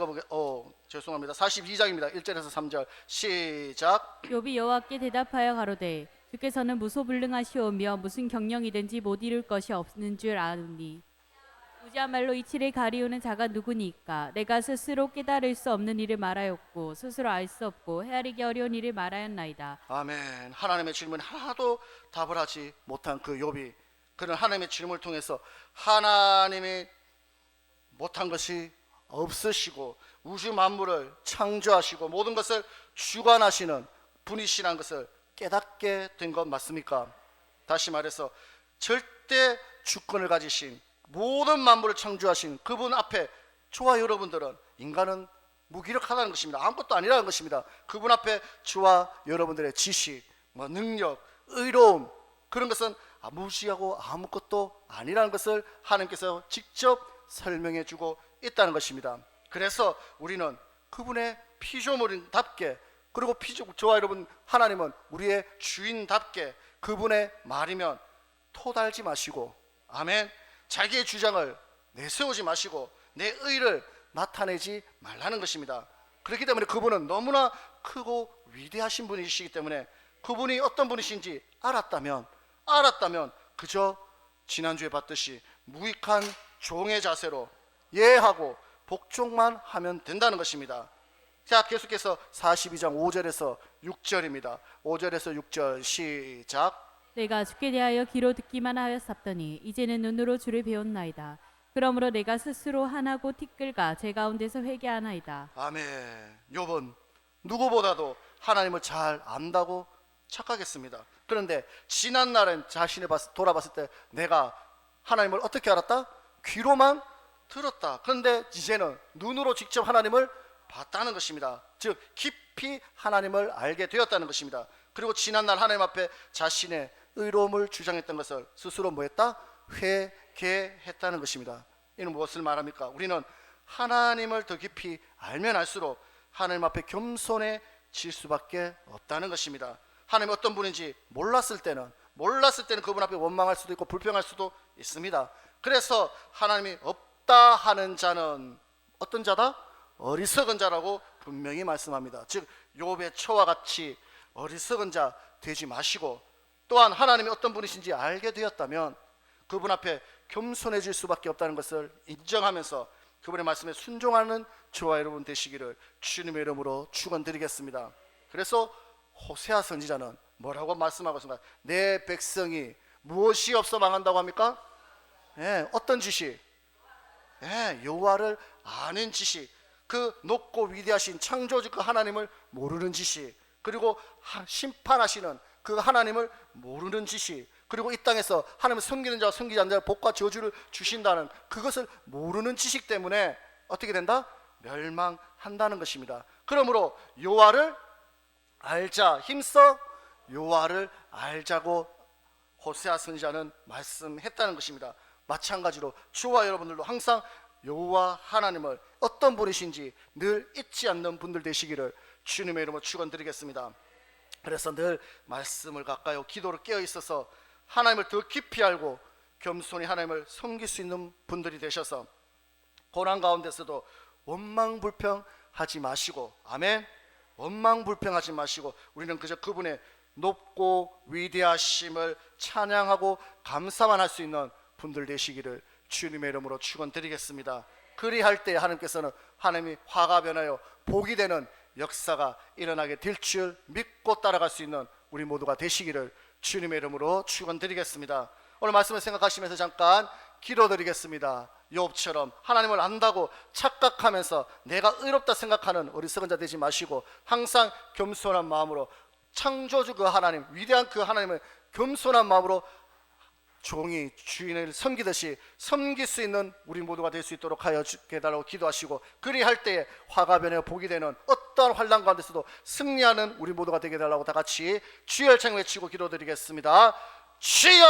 죄송합니다. 42장입니다. 1절에서 3절 시작. 욥이 여호와께 대답하여 가로되 주께서는 무소불능하시오며 무슨 경영이든지 못 이룰 것이 없는 줄 아노니 무지한말로 이치를 가리우는 자가 누구니까. 내가 스스로 깨달을 수 없는 일을 말하였고 스스로 알 수 없고 헤아리기 어려운 일을 말하였나이다. 아멘. 하나님의 질문에 하나도 답을 하지 못한 그 욥이 그는 하나님의 질문을 통해서 하나님이 못한 것이 없으시고 우주 만물을 창조하시고 모든 것을 주관하시는 분이시라는 것을 깨닫게 된 것 맞습니까? 다시 말해서 절대 주권을 가지신 모든 만물을 창조하신 그분 앞에 저와 여러분들은 인간은 무기력하다는 것입니다. 아무것도 아니라는 것입니다. 그분 앞에 저와 여러분들의 지식, 능력, 의로움 그런 것은 무시하고 아무것도 아니라는 것을 하나님께서 직접 설명해 주고 있다는 것입니다. 그래서 우리는 그분의 피조물인답게 그리고 저와 여러분 하나님은 우리의 주인답게 그분의 말이면 토달지 마시고 아멘 자기의 주장을 내세우지 마시고 내 의를 나타내지 말라는 것입니다. 그렇기 때문에 그분은 너무나 크고 위대하신 분이시기 때문에 그분이 어떤 분이신지 알았다면 그저 지난주에 봤듯이 무익한 종의 자세로 예하고 복종만 하면 된다는 것입니다. 자, 계속해서 42장 5절에서 6절입니다. 5절에서 6절 시작. 내가 주께 대하여 귀로 듣기만 하였사더니 이제는 눈으로 주를 배웠나이다. 그러므로 내가 스스로 한하고 티끌과 제 가운데서 회개하나이다. 아멘. 욥은 누구보다도 하나님을 잘 안다고 착각했습니다. 그런데 지난 날은 자신을 돌아봤을 때 내가 하나님을 어떻게 알았다? 귀로만 들었다. 그런데 이제는 눈으로 직접 하나님을 봤다는 것입니다. 즉 깊이 하나님을 알게 되었다는 것입니다. 그리고 지난날 하나님 앞에 자신의 의로움을 주장했던 것을 스스로 뭐했다? 회개했다는 것입니다. 이는 무엇을 말합니까? 우리는 하나님을 더 깊이 알면 알수록 하나님 앞에 겸손해질 수밖에 없다는 것입니다. 하나님이 어떤 분인지 몰랐을 때는 그분 앞에 원망할 수도 있고 불평할 수도 있습니다. 그래서 하나님이 없다 하는 자는 어떤 자다? 어리석은 자라고 분명히 말씀합니다. 즉 욥의 처와 같이 어리석은 자 되지 마시고, 또한 하나님이 어떤 분이신지 알게 되었다면 그분 앞에 겸손해질 수밖에 없다는 것을 인정하면서 그분의 말씀에 순종하는 저와 여러분 되시기를 주님의 이름으로 축원드리겠습니다. 그래서 호세아 선지자는 뭐라고 말씀하고 있습니까? 내 백성이 무엇이 없어 망한다고 합니까? 어떤 지식? 여호와를 아는 지식, 그 높고 위대하신 창조주 그 하나님을 모르는 지식, 그리고 심판하시는 그 하나님을 모르는 지식, 그리고 이 땅에서 하나님을 섬기는 자와 섬기지 않는 자와 복과 저주를 주신다는 그것을 모르는 지식 때문에 어떻게 된다? 멸망한다는 것입니다. 그러므로 여호와를 알자, 힘써 여호와를 알자고 호세아 선지자는 말씀했다는 것입니다. 마찬가지로 저와 여러분들도 항상 여호와 하나님을 어떤 분이신지 늘 잊지 않는 분들 되시기를 주님의 이름으로 축원드리겠습니다. 그래서 늘 말씀을 가까이 기도로 깨어 있어서 하나님을 더 깊이 알고 겸손히 하나님을 섬길 수 있는 분들이 되셔서 고난 가운데서도 원망불평하지 마시고, 아멘, 원망불평하지 마시고 우리는 그저 그분의 높고 위대하심을 찬양하고 감사만 할 수 있는 분들 되시기를 주님의 이름으로 축원드리겠습니다. 그리할 때 하나님께서는 하나님이 화가 변하여 복이 되는 역사가 일어나게 될 줄 믿고 따라갈 수 있는 우리 모두가 되시기를 주님의 이름으로 축원드리겠습니다. 오늘 말씀을 생각하시면서 잠깐 기도드리겠습니다. 욥처럼 하나님을 안다고 착각하면서 내가 의롭다 생각하는 어리석은 자 되지 마시고 항상 겸손한 마음으로 창조주 그 하나님, 위대한 그 하나님을 겸손한 마음으로 종이 주인을 섬기듯이 섬길 수 있는 우리 모두가 될 수 있도록 하여 주게 달라고 기도하시고, 그리할 때에 화가 변하여 복이 되는 어떠한 환난 가운데서도 승리하는 우리 모두가 되게 달라고 다 같이 주여 창 외치고 기도드리겠습니다. 주여!